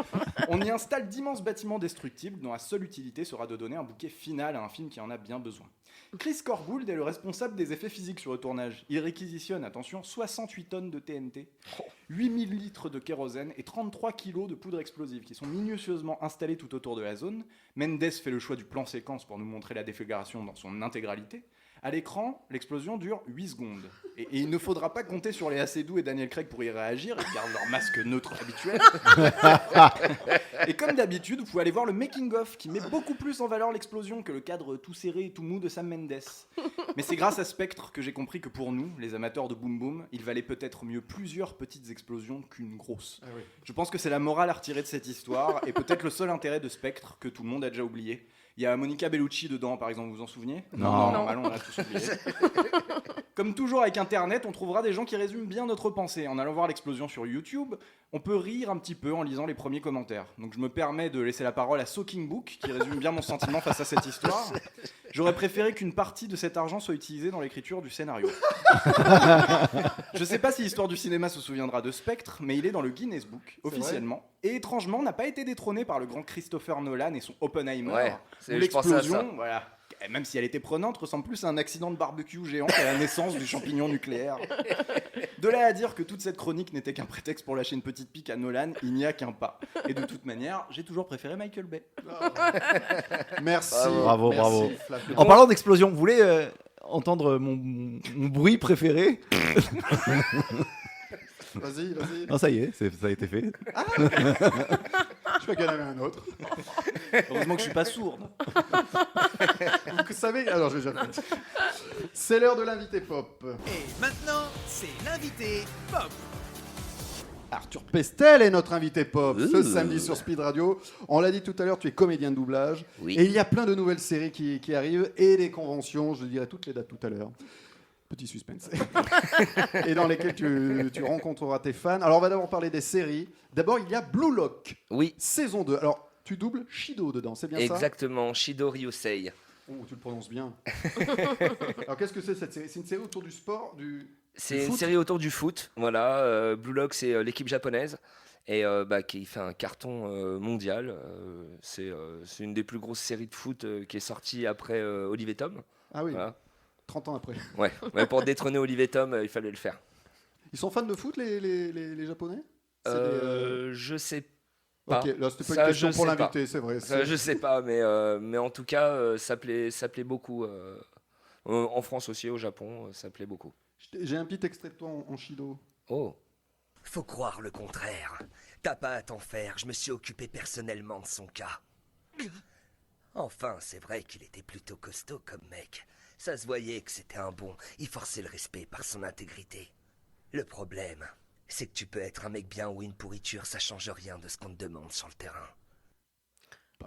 On y installe d'immenses bâtiments destructibles dont la seule utilité sera de donner un bouquet final à un film qui en a bien besoin. Chris Corgould est le responsable des effets physiques sur le tournage. Il réquisitionne, attention, 68 tonnes de TNT, 8000 litres de kérosène et 33 kilos de poudre explosive qui sont minutieusement installés tout autour de la zone. Mendes fait le choix du plan séquence pour nous montrer la déflagration dans son intégralité. À l'écran, l'explosion dure 8 secondes. Et il ne faudra pas compter sur les Acedou et Daniel Craig pour y réagir, ils gardent leur masque neutre habituel. Et comme d'habitude, vous pouvez aller voir le making-of qui met beaucoup plus en valeur l'explosion que le cadre tout serré et tout mou de Sam Mendes. Mais c'est grâce à Spectre que j'ai compris que pour nous, les amateurs de boom boom, il valait peut-être mieux plusieurs petites explosions qu'une grosse. Je pense que c'est la morale à retirer de cette histoire et peut-être le seul intérêt de Spectre que tout le monde a déjà oublié. Il y a Monica Bellucci dedans, par exemple, vous vous en souvenez ? Non. Allons, on a tous oublié. Comme toujours avec Internet, on trouvera des gens qui résument bien notre pensée. En allant voir l'explosion sur YouTube, on peut rire un petit peu en lisant les premiers commentaires. Donc je me permets de laisser la parole à Soaking Book, qui résume bien mon sentiment face à cette histoire. J'aurais préféré qu'une partie de cet argent soit utilisée dans l'écriture du scénario. Je sais pas si l'histoire du cinéma se souviendra de Spectre, mais il est dans le Guinness Book, officiellement. Et étrangement, n'a pas été détrôné par le grand Christopher Nolan et son Oppenheimer. Ouais, où je pensais à ça. l'explosion, voilà, même si elle était prenante, ressemble plus à un accident de barbecue géant qu'à la naissance du champignon nucléaire. De là à dire que toute cette chronique n'était qu'un prétexte pour lâcher une petite pique à Nolan, il n'y a qu'un pas. Et de toute manière, j'ai toujours préféré Michael Bay. Merci. Bravo, Merci, bravo. Flavien. En parlant d'explosion, vous voulez entendre mon bruit préféré? Vas-y. Non, ça y est, ça a été fait. Je crois qu'il y en avait un autre. Heureusement que je suis pas sourde. Vous savez, alors je vais déjà le faire. C'est l'heure de l'invité pop. Et maintenant, c'est l'invité pop. Arthur Pestel est notre invité pop ce samedi sur Speed Radio. On l'a dit tout à l'heure, tu es comédien de doublage. Oui. Et il y a plein de nouvelles séries qui arrivent et des conventions, je dirai toutes les dates tout à l'heure. Petit suspense. Et dans lesquelles tu rencontreras tes fans. Alors on va d'abord parler des séries. D'abord, il y a Blue Lock, Oui, saison 2. Alors, tu doubles Shido dedans, c'est bien ça? exactement. Shido Ryusei. Oh, tu le prononces bien. Alors qu'est-ce que c'est cette série? C'est une série autour du sport, C'est Du une foot. série autour du foot. Voilà, Blue Lock, c'est l'équipe japonaise et qui fait un carton mondial. C'est une des plus grosses séries de foot qui est sortie après Olivier Tom. Ah oui, Voilà. 30 ans après. Ouais, pour détrôner Olivier Tom, il fallait le faire. Ils sont fans de foot, les Japonais? C'est des, Je sais pas. Ok, là c'était pas Ça, une question je pour sais pas. l'invité, c'est vrai. Ça, je sais pas, mais en tout cas, ça plaît beaucoup. En France aussi, au Japon, ça plaît beaucoup. J'ai un petit extrait de toi en Shido. Oh. Faut croire le contraire. T'as pas à t'en faire, je me suis occupé personnellement de son cas. Enfin, c'est vrai qu'il était plutôt costaud comme mec. Ça se voyait que c'était un bon, il forçait le respect par son intégrité. Le problème, c'est que tu peux être un mec bien ou une pourriture, ça change rien de ce qu'on te demande sur le terrain.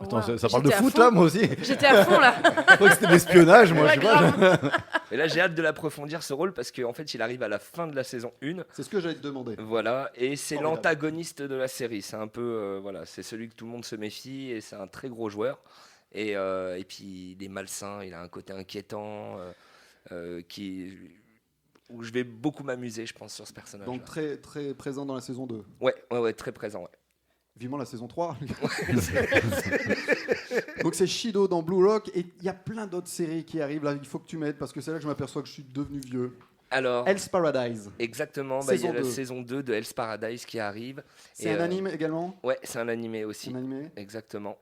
Attends, Wow. ça parle de J'étais à foot fond. là, moi aussi. J'étais à fond là. Je crois que c'était de l'espionnage, moi, Ouais, je sais pas. grave. Et là, j'ai hâte de l'approfondir ce rôle parce qu'en fait, il arrive à la fin de la saison 1. C'est ce que j'allais te demander. Voilà, et c'est Formidable. l'antagoniste de la série. C'est un peu, voilà, c'est celui que tout le monde se méfie et c'est un très gros joueur. Et puis, il est malsain, il a un côté inquiétant où je vais beaucoup m'amuser, je pense, sur ce personnage. Donc très, très présent dans la saison 2. Ouais, très présent. Ouais. Vivement la saison 3. Donc c'est Shido dans Blue Lock et il y a plein d'autres séries qui arrivent. Là, il faut que tu m'aides parce que c'est là que je m'aperçois que je suis devenu vieux. Alors, Hell's Paradise. exactement, il y Saison a la 2. saison 2 de Hell's Paradise qui arrive. C'est Et, un anime également. Ouais, c'est un animé aussi. Un animé. Exactement.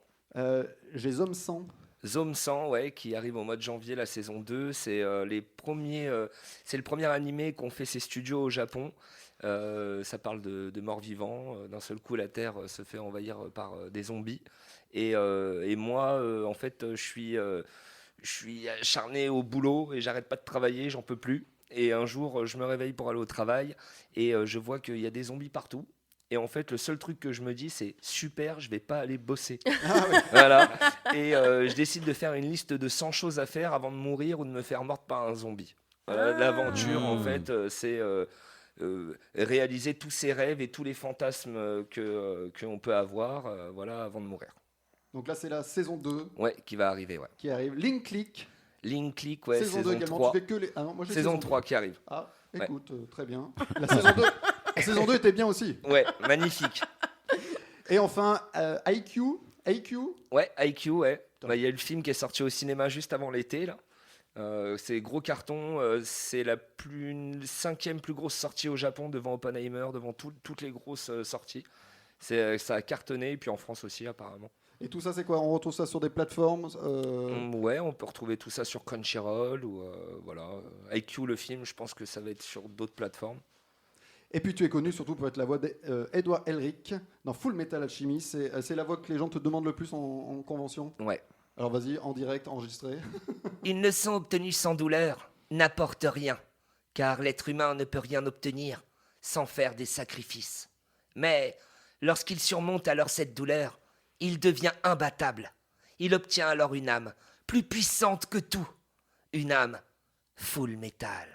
J'ai Zom 100. Zome 100, ouais, qui arrive au mois de janvier, la saison 2. C'est c'est le premier animé qu'ont fait ces studios au Japon. Ça parle de morts vivants. D'un seul coup, la Terre se fait envahir par des zombies. Et moi, en fait, je suis acharné au boulot et j'arrête pas de travailler, j'en peux plus. Et un jour, je me réveille pour aller au travail et je vois qu'il y a des zombies partout. Et en fait, le seul truc que je me dis, c'est super, je vais pas aller bosser. Voilà. Et je décide de faire une liste de 100 choses à faire avant de mourir ou de me faire morte par un zombie. Voilà, l'aventure, en fait, c'est réaliser tous ses rêves et tous les fantasmes qu'on peut avoir voilà, avant de mourir. Donc là, c'est la saison 2 Ouais, qui va arriver, ouais. qui arrive. Link Click. Link Click, ouais, saison 2 saison également. 3. Tu fais que les... Ah non, moi, j'ai Saison saison 3 2. qui arrive. Ah, Ouais. écoute, très bien. La saison 2 était bien aussi. Ouais, magnifique. Et enfin, IQ. Ouais, IQ, ouais. Bah, il y a le film qui est sorti au cinéma juste avant l'été, là. C'est gros carton, c'est la 5e plus grosse sortie au Japon devant Oppenheimer, devant toutes les grosses sorties. Ça a cartonné, et puis en France aussi apparemment. Et tout ça, c'est quoi? On retrouve ça sur des plateformes Ouais, on peut retrouver tout ça sur Crunchyroll ou voilà. IQ le film, je pense que ça va être sur d'autres plateformes. Et puis tu es connu surtout pour être la voix d'Edouard Elric dans Full Metal Alchemy. C'est la voix que les gens te demandent le plus en convention. Ouais. Alors vas-y, en direct, enregistré. Ils ne sont obtenus sans douleur, n'apportent rien, car l'être humain ne peut rien obtenir sans faire des sacrifices. Mais lorsqu'il surmonte alors cette douleur, il devient imbattable. Il obtient alors une âme plus puissante que tout, une âme full metal.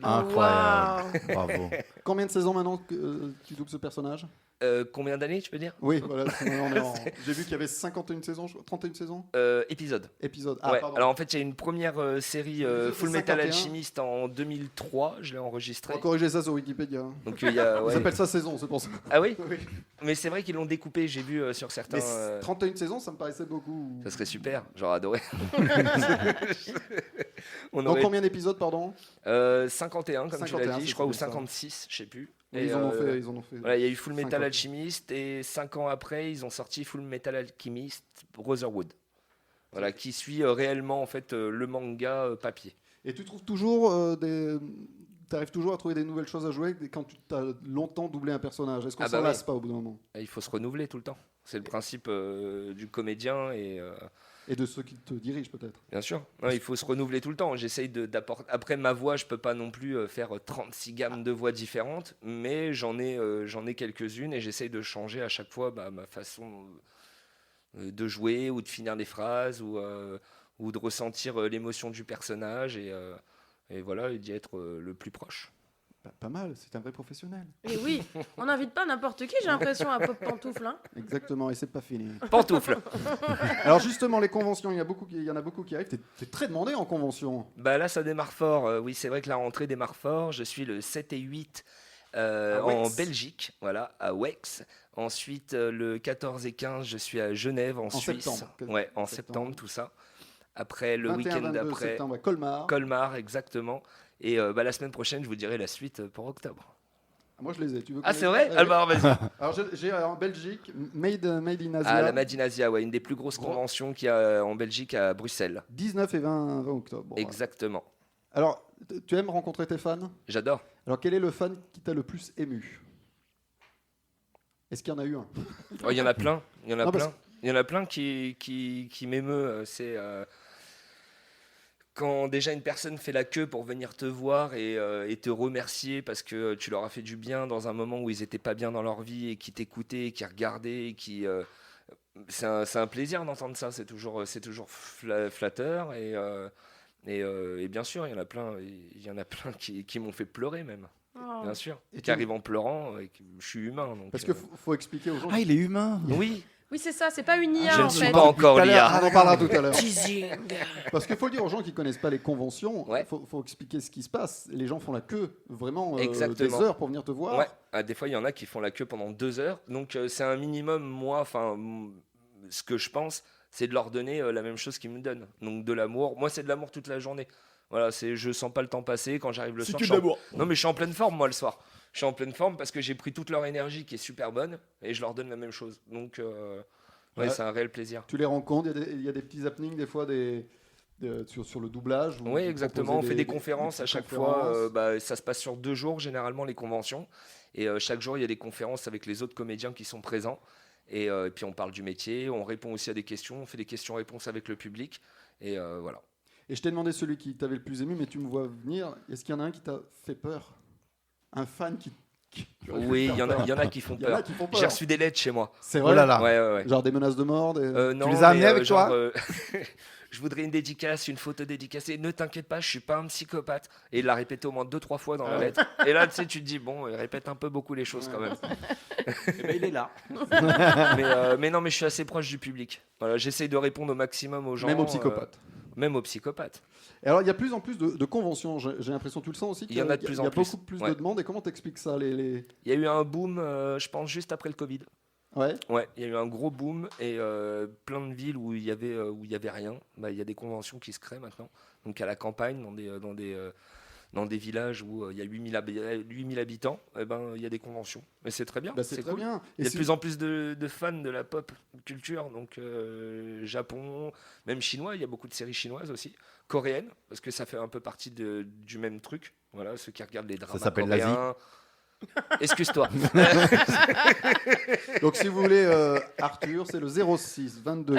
Incroyable. Bravo. Combien de saisons maintenant que tu doubles ce personnage? Combien d'années, tu peux dire? Oui, voilà. J'ai vu qu'il y avait 51 saisons, 31 saisons Épisode. Épisode. Ouais. Pardon. Alors en fait, il y a une première série Full Metal 51. Alchemist en 2003, je l'ai enregistrée. On va corriger ça sur Wikipédia. Donc il y a, Ils ouais. appellent ça saison, c'est pour ça. Ah oui? Oui. Mais c'est vrai qu'ils l'ont découpé, j'ai vu sur certains. Mais 31 saisons, ça me paraissait beaucoup. Ça serait super, j'aurais adoré. On Donc aurait combien d'épisodes, pardon? 51 comme tu 51, l'as dit, je crois, ou c'était ça. 56, je sais plus. Et Et, ils en ont fait. Voilà, il y a eu Full 50. Metal Alchemist et 5 ans après, ils ont sorti Full Metal Alchemist Brotherhood. Voilà, qui suit réellement en fait le manga papier. Et tu trouves toujours t'arrives toujours à trouver des nouvelles choses à jouer quand tu as longtemps doublé un personnage? Est-ce qu'on Ah s'en bah lasse oui. pas au bout d'un moment? Il faut se renouveler tout le temps. C'est le principe du comédien Et de ceux qui te dirigent peut-être. Bien sûr, non, il faut se renouveler tout le temps. J'essaye d'apporter. Après ma voix, je peux pas non plus faire 36 gammes de voix différentes, mais j'en ai quelques-unes et j'essaye de changer à chaque fois ma façon de jouer ou de finir les phrases ou de ressentir l'émotion du personnage et voilà, et d'y être le plus proche. Pas mal, c'est un vrai professionnel. Et oui, on n'invite pas n'importe qui, j'ai l'impression, à Pop Pantoufle. Hein. Exactement, et c'est pas fini. Pantoufle. Alors justement, les conventions, il y en a beaucoup qui arrivent. T'es très demandé en convention. Bah là, ça démarre fort. Oui, c'est vrai que la rentrée démarre fort. Je suis le 7 et 8 en Belgique, voilà, à Wex. Ensuite, le 14 et 15, je suis à Genève, en Suisse. Septembre. Ouais, en septembre, tout ça. Après, le 21, week-end 22 d'après, septembre à Colmar. Colmar, exactement. Et la semaine prochaine, je vous dirai la suite pour octobre. Moi, je les ai. Tu veux Ah, c'est vrai? Alors, vas-y. Alors, j'ai en Belgique, Made in Asia. Ah, la Made in Asia, ouais, une des plus grosses conventions qu'il y a en Belgique à Bruxelles. 19 et 20 octobre. Bon, exactement. Alors, tu aimes rencontrer tes fans? J'adore. Alors, quel est le fan qui t'a le plus ému? Est-ce qu'il y en a eu un? Oh, il y en a plein. Il y en a Non, plein. Il y en a plein qui m'émeut. C'est quand déjà une personne fait la queue pour venir te voir et te remercier parce que tu leur as fait du bien dans un moment où ils n'étaient pas bien dans leur vie et qui t'écoutaient, qui regardaient, c'est un plaisir d'entendre ça. C'est toujours flatteur et bien sûr il y en a plein qui m'ont fait pleurer même. Oh. Bien sûr. Et qui arrivent en pleurant. Et je suis humain. Donc, parce qu'il faut expliquer aux gens. Ah, il est humain. Oui. Oui, c'est ça, c'est pas une IA Je en ne fait. suis pas encore l'IA. On en parlera tout à l'heure. Teasing. Parce qu'il faut le dire aux gens qui ne connaissent pas les conventions, il Ouais. faut expliquer ce qui se passe. Les gens font la queue vraiment des Exactement. heures pour venir te voir. Ouais. Ah, des fois, il y en a qui font la queue pendant 2 heures. Donc, c'est un minimum, moi, ce que je pense, c'est de leur donner la même chose qu'ils me donnent. Donc, de l'amour. Moi, c'est de l'amour toute la journée. Voilà, je sens pas le temps passer. Quand j'arrive le soir, non, mais je suis en pleine forme, moi, le soir. Je suis en pleine forme parce que j'ai pris toute leur énergie qui est super bonne et je leur donne la même chose. Donc, ouais, c'est un réel plaisir. Tu les rencontres, il y a des petits happenings des fois sur le doublage. Oui, exactement. On fait des conférences à chaque fois. Ça se passe sur 2 jours, généralement, les conventions. Et chaque jour, il y a des conférences avec les autres comédiens qui sont présents. Et puis, on parle du métier. On répond aussi à des questions. On fait des questions-réponses avec le public. Et voilà. Et je t'ai demandé celui qui t'avait le plus ému, mais tu me vois venir. Est-ce qu'il y en a un qui t'a fait peur? Un fan qui oui, il y en a qui font peur. J'ai reçu des lettres chez moi. C'est vrai? Oh là là. Ouais. Genre des menaces de mort non, tu les as amenées avec genre, toi? Je voudrais une dédicace, une photo dédicacée. Ne t'inquiète pas, je suis pas un psychopathe. Et il l'a répété au moins 2-3 fois dans la lettre. Et là, tu sais, tu te dis, bon, il répète un peu beaucoup les choses quand même. Et ben, il est là. mais non, mais je suis assez proche du public. Voilà, j'essaye de répondre au maximum aux gens. Même aux psychopathes. Même aux psychopathes. Et alors, il y a de plus en plus de conventions. J'ai l'impression, tu le sens aussi, Il y en a de plus en plus. Il y a beaucoup plus de demandes. Et comment t'expliques ça Il y a eu un boom, je pense, juste après le Covid. Ouais. Ouais, il y a eu un gros boom et plein de villes où il y avait rien. Bah, il y a des conventions qui se créent maintenant. Donc à la campagne, dans des villages où il y a 8000 habitants, il y a des conventions. Mais c'est très bien. Bah, c'est très cool. bien. Il y a de plus en plus de fans de la pop culture. Donc Japon, même chinois, il y a beaucoup de séries chinoises aussi. Coréennes, parce que ça fait un peu partie du même truc. Voilà, ceux qui regardent les dramas Ça s'appelle coréens. Excuse-toi. Donc si vous voulez Arthur, c'est le 06 22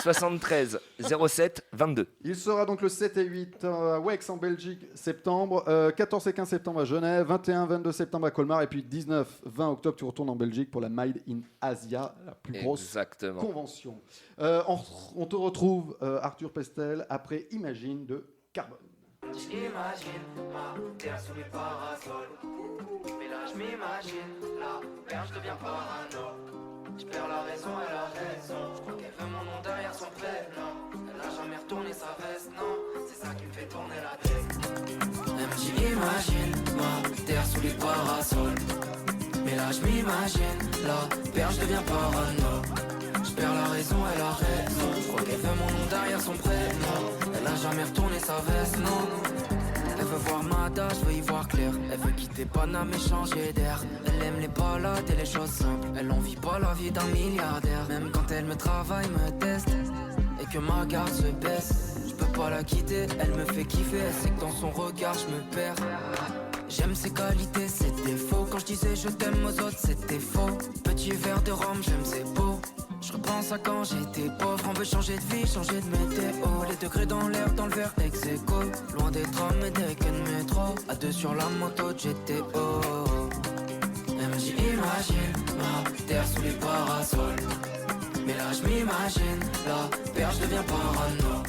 73 07 22. Il sera donc le 7 et 8 à Wex en Belgique, septembre, 14 et 15 septembre à Genève, 21 22 septembre à Colmar et puis 19 20 octobre tu retournes en Belgique pour la Made in Asia, la plus grosse convention. On te retrouve Arthur Pestel après Imagine de Carbone. J'imagine ma terre sous les parasols. Mais là je m'imagine la perche devient parano. Je perds la raison et la raison. Je crois qu'elle veut mon nom derrière son prénom. Elle a jamais retourné sa veste, non. C'est ça qui me fait tourner la tête. Elle me dit imagine ma terre sous les parasols. Mais là je m'imagine la perche devient parano. Je perds la raison et la raison. Je crois qu'elle veut mon nom derrière son prénom. Elle a jamais retourné sa veste, non. Elle veut voir ma date, je veux y voir clair. Elle veut quitter Paname et changer d'air. Elle aime les balades et les choses simples. Elle en vit pas la vie d'un milliardaire. Même quand elle me travaille, me teste et que ma garde se baisse, je peux pas la quitter, elle me fait kiffer. Elle sait que dans son regard je me perds. J'aime ses qualités, ses défauts. Quand je disais je t'aime aux autres, c'était faux. Petit verre de rhum, j'aime ses beaux. je repense à quand j'étais pauvre. On veut changer de vie, changer de météo. Les degrés dans l'air, dans le verre ex-écho. Loin des trams et des quais de métro. À deux sur la moto de GTO. J'imagine ma terre sous les parasols. Mais là je m'imagine la perche devient parano.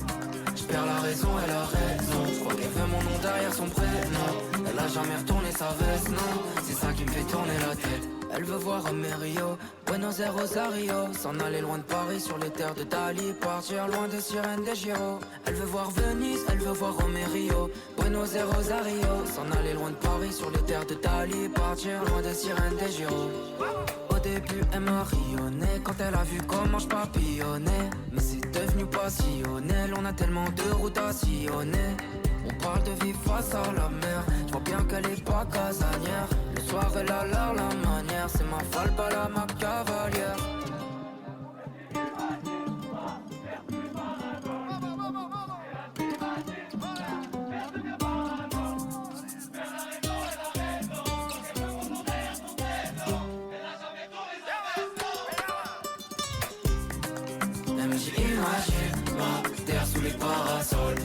Je perds la raison et la raison. Je crois qu'elle veut mon nom derrière son prénom. Elle a jamais retourné sa veste, non. C'est ça qui me fait tourner la tête. Elle veut voir Amerio, Buenos Aires, Rosario. S'en aller loin de Paris sur les terres de Dali. Partir loin des sirènes des Giro. Elle veut voir Venise, elle veut voir Romerio, Buenos Aires, Rosario. S'en aller loin de Paris sur les terres de Dali. Partir loin des sirènes des Giro. Au début elle m'a rayonné quand elle a vu comment je papillonnais. Mais c'est devenu passionnel, on a tellement de routes à sillonner. On parle de vie face à la mer, je vois bien qu'elle est pas casanière. Le soir elle a l'air la manière, c'est ma folle pas la ma cavalière. J'imagine ma terre sous les parasols.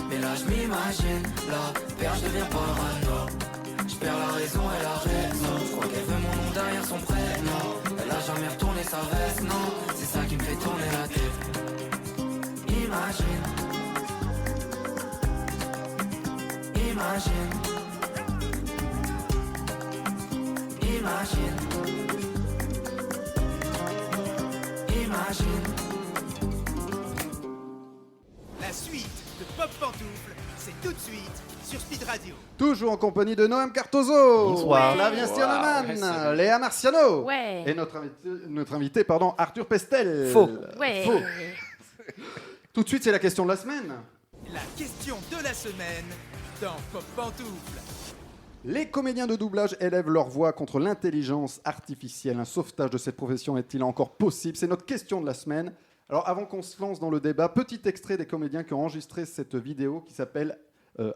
Mais là je m'imagine la perche devient parano. Je perds la raison et la raison. Je crois qu'elle veut mon nom derrière son prénom. Elle a jamais retourné sa veste, non. C'est ça qui me fait tourner la tête. Imagine. Imagine. Imagine. Imagine. La suite de Pop Pantoufle, c'est tout de suite sur Speed Radio. Toujours en compagnie de Noam Cartozo, Bonsoir. Flavien Stirneman, Léa Marciano Ouais. et notre invité, Arthur Pestel. Faux. Ouais. Faux. Tout de suite, c'est la question de la semaine. La question de la semaine dans Pop Pantoufle. Les comédiens de doublage élèvent leur voix contre l'intelligence artificielle. Un sauvetage de cette profession est-il encore possible? C'est notre question de la semaine. Alors, avant qu'on se lance dans le débat, petit extrait des comédiens qui ont enregistré cette vidéo qui s'appelle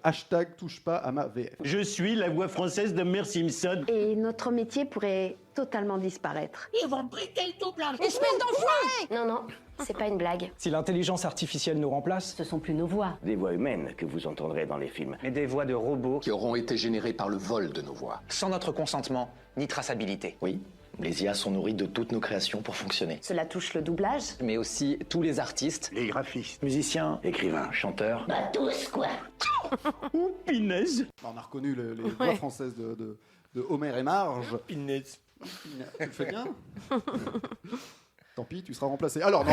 hashtag touche pas à ma VF. Je suis la voix française de Mère Simpson. Et notre métier pourrait totalement disparaître. Ils vont briquer le doublage. Espèce d'enfoiré! Non, non, c'est pas une blague. Si l'intelligence artificielle nous remplace, Ce sont plus nos voix. Des voix humaines que vous entendrez dans les films. mais des voix de robots Qui auront été générés par le vol de nos voix. sans notre consentement ni traçabilité. Oui, les IA sont nourries de toutes nos créations pour fonctionner. Cela touche le doublage. Mais aussi tous les artistes. Les graphistes, musiciens, Écrivains, chanteurs. Bah tous quoi. ou Pinaise. On a reconnu les voix françaises de Homer et Marge. Pinez. Tu le fais bien. Tant pis, tu seras remplacé. Alors, non.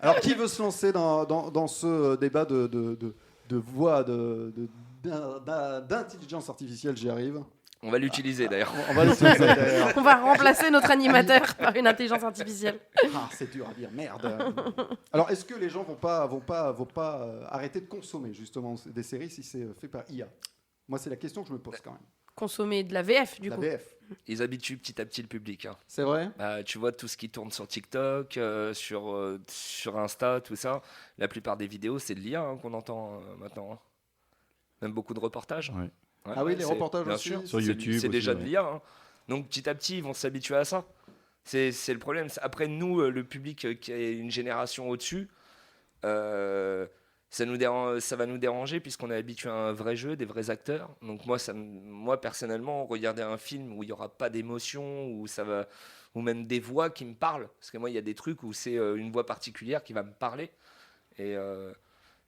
Alors qui veut se lancer dans ce débat de voix, d'intelligence artificielle? J'y arrive. On va l'utiliser d'ailleurs. On va l'utiliser d'ailleurs. On va remplacer notre animateur par une intelligence artificielle. Ah, c'est dur à dire, merde. Alors, est-ce que les gens vont pas arrêter de consommer justement des séries si c'est fait par IA? Moi, c'est la question que je me pose quand même. Consommer de la VF, du La coup. VF. Ils habituent petit à petit le public. Hein. C'est vrai? Bah, tu vois tout ce qui tourne sur TikTok, sur Insta, tout ça. La plupart des vidéos, c'est de l'IA qu'on entend maintenant. Hein. Même beaucoup de reportages. Ouais. Ouais, Ah oui, les c'est- reportages bien aussi. sûr, Sur c'est- YouTube C'est aussi, déjà de ouais. l'IA. Hein. Donc petit à petit, ils vont s'habituer à ça. C'est le problème. Après, nous, le public qui est une génération au-dessus, ça va nous déranger puisqu'on est habitué à un vrai jeu, des vrais acteurs. Donc moi personnellement, regarder un film où il n'y aura pas d'émotion, ou même des voix qui me parlent. Parce que moi, il y a des trucs où c'est une voix particulière qui va me parler.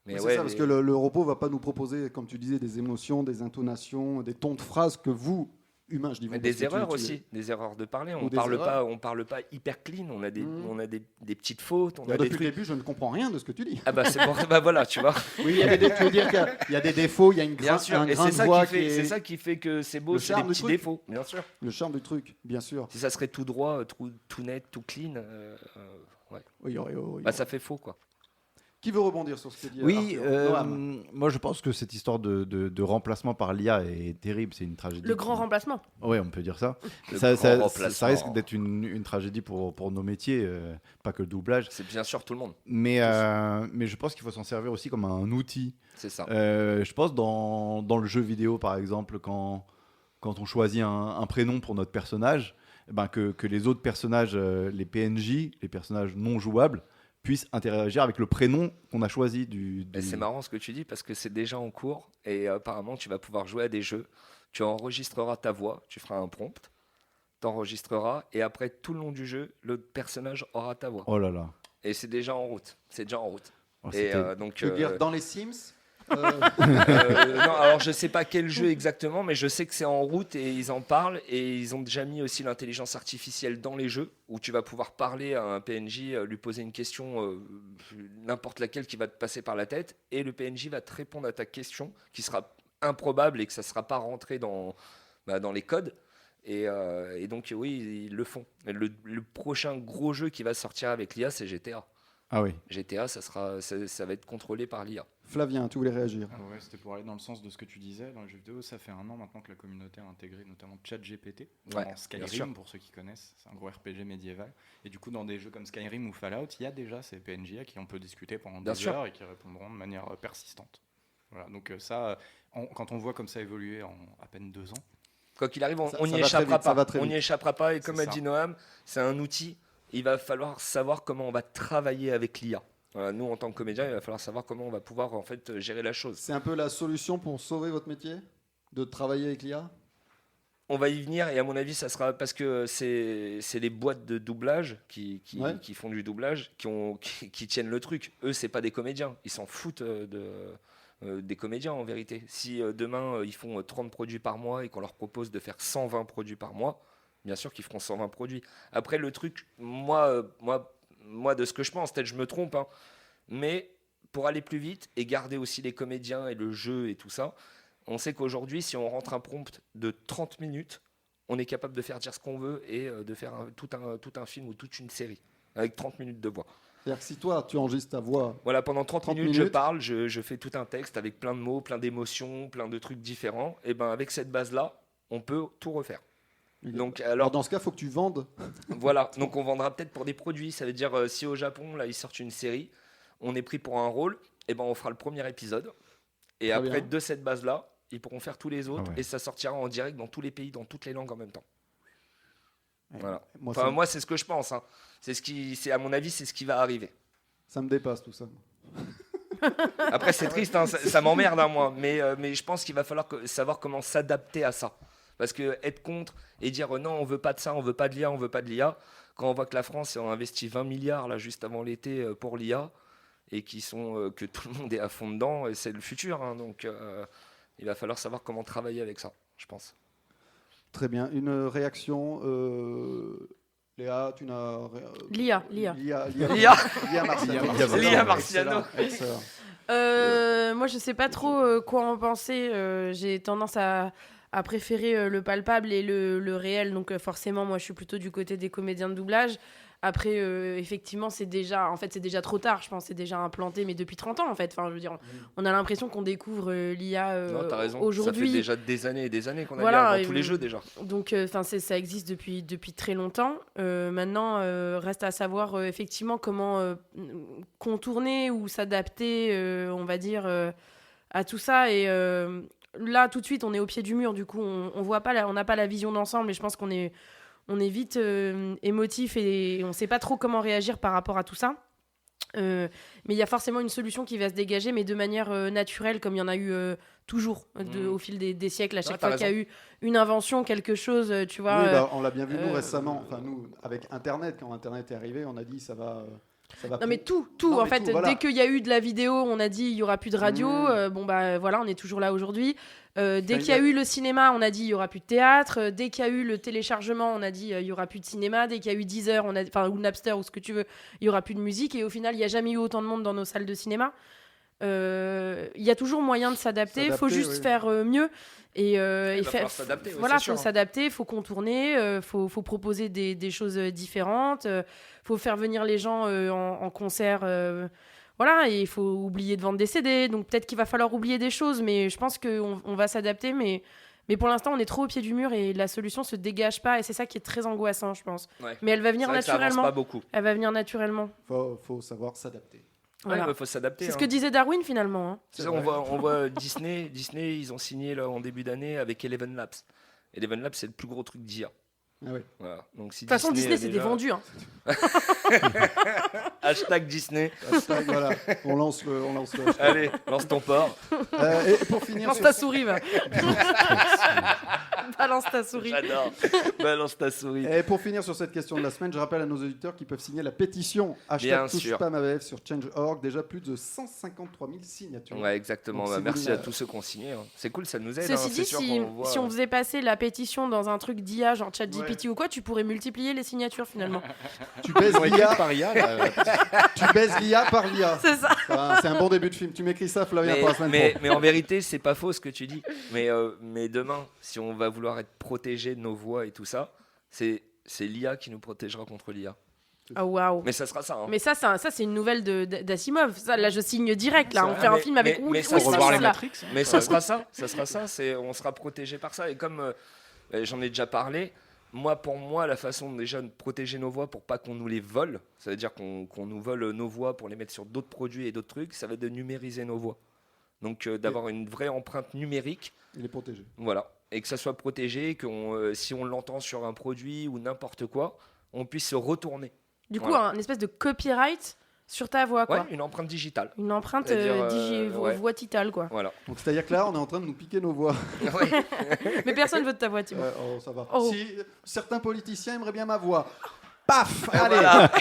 Mais c'est ouais, ça, parce que le robot va pas nous proposer, comme tu disais, des émotions, des intonations, des tons de phrases que vous, humains, je dis vous. mais parce des que erreurs tu- aussi, des erreurs de parler. Ou On des parle erreurs. pas, on parle pas hyper clean. On a des petites fautes. On a D'ailleurs, des depuis le trucs. début, je ne comprends rien de ce que tu dis. Ah bah c'est bon, bah voilà, tu vois. Oui, tu veux dire qu'il y a des défauts, il y a Bien sûr, un et grain c'est de ça voix qui fait, qui est- c'est ça qui fait que c'est beau, Le c'est des charme du petits truc. défauts, bien sûr. Le charme du truc, bien sûr. Si ça serait tout droit, tout net, tout clean, ouais. Oui, oui. Bah ça fait faux quoi. Qui veut rebondir sur ce que dit Oui, Arthur? Noam. moi je pense que cette histoire de remplacement par l'IA est terrible, c'est une tragédie. Le grand remplacement. Oui, on peut dire ça. Le Ça grand remplacement. ça risque d'être une tragédie pour nos métiers, pas que le doublage. C'est bien sûr tout le monde. Mais je pense qu'il faut s'en servir aussi comme un outil. C'est ça. Je pense dans le jeu vidéo, par exemple, quand on choisit un prénom pour notre personnage, que les autres personnages, les PNJ, les personnages non jouables, puissent interagir avec le prénom qu'on a choisi Et c'est marrant ce que tu dis parce que c'est déjà en cours et apparemment tu vas pouvoir jouer à des jeux. Tu enregistreras ta voix, tu feras un prompt, t'enregistreras et après tout le long du jeu, le personnage aura ta voix. Oh là là. Et c'est déjà en route. C'est déjà en route. Oh, et Tu veux dire dans les Sims non, alors je sais pas quel jeu exactement, mais je sais que c'est en route et ils en parlent et ils ont déjà mis aussi l'intelligence artificielle dans les jeux où tu vas pouvoir parler à un PNJ, lui poser une question, n'importe laquelle qui va te passer par la tête et le PNJ va te répondre à ta question qui sera improbable et que ça sera pas rentré dans les codes. Et donc oui, ils le font. Le prochain gros jeu qui va sortir avec l'IA, c'est GTA. Ah oui. GTA, ça va être contrôlé par l'IA. Flavien, tu voulais réagir? Ouais, c'était pour aller dans le sens de ce que tu disais. Dans les jeux vidéo, ça fait 1 an maintenant que la communauté a intégré notamment ChatGPT Ouais, dans bien sûr. Skyrim, pour ceux qui connaissent. C'est un gros RPG médiéval. Et du coup, dans des jeux comme Skyrim ou Fallout, il y a déjà ces PNJ à qui on peut discuter pendant Bien des sûr. heures et qui répondront de manière persistante. Voilà, donc ça, quand on voit comme ça évoluer en à peine 2 ans. Quoi qu'il arrive, on Ça n'y va très échappera vite, ça va pas. très On n'y vite. échappera pas. Et comme C'est a ça. dit Noam, c'est un outil. Il va falloir savoir comment on va travailler avec l'IA. Voilà, nous, en tant que comédien, il va falloir savoir comment on va pouvoir en fait gérer la chose. C'est un peu la solution pour sauver votre métier? De travailler avec l'IA? On va y venir et à mon avis, ça sera parce que c'est les boîtes de doublage qui Ouais. font du doublage qui tiennent le truc. Eux, c'est pas des comédiens. Ils s'en foutent des comédiens en vérité. Si demain ils font 30 produits par mois et qu'on leur propose de faire 120 produits par mois, bien sûr qu'ils feront 120 produits. Après, le truc, moi, de ce que je pense, peut-être je me trompe, hein, mais pour aller plus vite et garder aussi les comédiens et le jeu et tout ça, on sait qu'aujourd'hui, si on rentre un prompt de 30 minutes, on est capable de faire dire ce qu'on veut et de faire tout un film ou toute une série avec 30 minutes de voix. C'est-à-dire que si toi, tu enregistres ta voix... Voilà, pendant 30 30 minutes, je minutes. parle, je fais tout un texte avec plein de mots, plein d'émotions, plein de trucs différents. Et ben avec cette base-là, on peut tout refaire. Donc, Alors dans ce cas, il faut que tu vendes. voilà, donc on vendra peut-être pour des produits. Ça veut dire, si au Japon, là, ils sortent une série, on est pris pour un rôle, et ben on fera le premier épisode. Et Très après, bien. de cette base-là, ils pourront faire tous les autres, Ah ouais. et ça sortira en direct dans tous les pays, dans toutes les langues en même temps. Voilà. Moi, Enfin, ça, moi, c'est ce que je pense. Hein. À mon avis, c'est ce qui va arriver. ça me dépasse tout ça. Après, c'est triste, hein, ça m'emmerde, hein, moi. Mais je pense qu'il va falloir savoir comment s'adapter à ça. Parce que être contre et dire non, on veut pas de ça, on veut pas de l'IA, on veut pas de l'IA. Quand on voit que la France a investi 20 milliards là, juste avant l'été pour l'IA et que tout le monde est à fond dedans, et c'est le futur. Hein, donc, il va falloir savoir comment travailler avec ça, je pense. Très bien. Une réaction Léa, tu n'as... L'IA. L'IA Marciano. L'IA Marciano. Excellent. Moi, je sais pas trop quoi en penser. J'ai tendance à préférer le palpable et le réel. Donc, forcément, moi, je suis plutôt du côté des comédiens de doublage. Après, effectivement, c'est déjà trop tard. Je pense c'est déjà implanté, mais depuis 30 ans, en fait. Enfin, je veux dire, on a l'impression qu'on découvre l'IA Non, t'as raison. aujourd'hui. Ça fait déjà des années et des années qu'on a Voilà, l'IA dans tous les jeux déjà. Donc, ça existe depuis très longtemps. Maintenant, reste à savoir effectivement comment contourner ou s'adapter, on va dire, à tout ça. Et là, tout de suite, on est au pied du mur. Du coup, on voit pas, on n'a pas la vision d'ensemble. Et je pense qu'on est vite émotif et on sait pas trop comment réagir par rapport à tout ça. Mais il y a forcément une solution qui va se dégager, mais de manière naturelle, comme il y en a eu toujours au fil des siècles. À chaque fois qu'il y a eu une invention, quelque chose, tu vois. Oui, on l'a bien vu nous récemment. Enfin, nous, avec Internet, quand Internet est arrivé, on a dit ça va. Non mais tout en fait, dès qu'il y a eu de la vidéo, on a dit il y aura plus de radio. Bon bah voilà, on est toujours là aujourd'hui. Dès qu'il y a eu le cinéma, on a dit il y aura plus de théâtre. Dès qu'il y a eu le téléchargement, on a dit il y aura plus de cinéma. Dès qu'il y a eu Deezer, ou Napster ou ce que tu veux, il y aura plus de musique. Et au final, il n'y a jamais eu autant de monde dans nos salles de cinéma. Il y a toujours moyen de s'adapter. Il faut juste faire mieux. Il faut s'adapter, il faut contourner, il faut proposer des choses différentes, faut faire venir les gens en concert, et il faut oublier de vendre des CD, donc peut-être qu'il va falloir oublier des choses, mais je pense qu'on va s'adapter, mais pour l'instant on est trop au pied du mur et la solution se dégage pas, et c'est ça qui est très angoissant, je pense. Ouais. Mais elle va venir naturellement. Pas beaucoup. Elle va venir naturellement. Faut savoir s'adapter. Voilà. Ouais, faut s'adapter. C'est ce que disait Darwin finalement. Hein. C'est ça, on voit Disney, ils ont signé là, en début d'année avec Eleven Labs. Eleven Labs, c'est le plus gros truc d'IA. Ah oui. Voilà. Donc, si De toute façon, Disney, a c'était déjà- vendu. Hein. Hashtag Disney. Hashtag, voilà. On lance le hashtag. Allez, lance ton porc. Et pour finir, Lance ta souris, va. Balance ta souris. J'adore. Balance ta souris. Et pour finir sur cette question de la semaine, je rappelle à nos auditeurs qu'ils peuvent signer la pétition Bien Touche sûr. pas ma VF sur Change.org. Déjà plus de 153 000 signatures. Ouais, exactement. Donc, Bah, si merci vous- à tous ceux qui ont signé. Hein. C'est cool, ça nous aide. Ceci hein. dit, C'est sûr si, qu'on voit, si on faisait passer la pétition dans un truc d'IA, genre ChatGPT ou quoi, tu pourrais multiplier les signatures finalement. Tu baises Ils ont écrit l'IA par IA, là. tu baises l'IA par l'IA. C'est ça. C'est un bon début de film. Tu m'écris ça, Flavien, pour la semaine mais, pro. mais en vérité, c'est pas faux ce que tu dis. Mais demain, si on va vouloir être protégé de nos voix et tout ça, c'est l'IA qui nous protégera contre l'IA. Ah waouh. Mais ça sera ça. Hein. Mais ça c'est une nouvelle d'Asimov. Ça, là, je signe direct. Là, on C'est fait un vrai. film avec Mais Will ça Smith, sera là. les Matrix. Mais ça sera ça. Ça sera ça. On sera protégé par ça. Et comme j'en ai déjà parlé, pour moi, la façon déjà de protéger nos voix pour pas qu'on nous les vole, ça veut dire qu'on nous vole nos voix pour les mettre sur d'autres produits et d'autres trucs, ça va être de numériser nos voix. Donc d'avoir une vraie empreinte numérique. Il est protégé. Voilà. Et que ça soit protégé, si on l'entend sur un produit ou n'importe quoi, on puisse se retourner. Du coup, Voilà. un espèce de copyright sur ta voix, quoi. Ouais, une empreinte digitale. Une empreinte C'est-à-dire, ouais. voititale, quoi. Voilà. Donc c'est-à-dire que là, on est en train de nous piquer nos voix. Mais personne veut de ta voix, Thibaut. Ouais, oh, ça va. Oh. Si certains politiciens aimeraient bien ma voix. Paf, Et allez. voilà.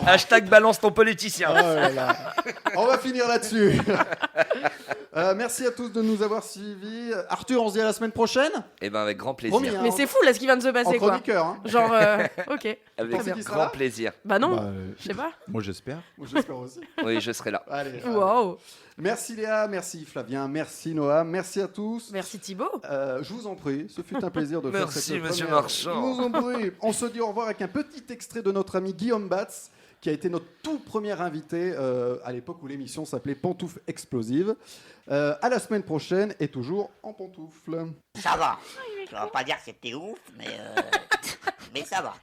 Hashtag balance ton politicien. Oh là là. On va finir là-dessus. Merci à tous de nous avoir suivis. Arthur, on se dit à la semaine prochaine. Et ben avec grand plaisir. Promis, hein. Mais c'est fou, là, ce qui vient de se passer, En quoi. chroniqueur, hein. Genre, ok. Avec Pensez qu'il sera grand là plaisir. Bah non, Bah, je sais pas. Moi, j'espère. Moi, j'espère aussi. Oui, je serai là. Allez. Wow. Merci Léa, merci Flavien, merci Noam, merci à tous. Merci Thibaut. Je vous en prie, ce fut un plaisir de faire Merci, cette monsieur première- Marchand. Je vous en prie. On se dit au revoir avec un petit extrait de notre ami Guillaume Batz, qui a été notre tout premier invité à l'époque où l'émission s'appelait Pantoufles Explosives. À la semaine prochaine et toujours en pantoufles. Ça va. Je vais pas dire que c'était ouf, mais ça va.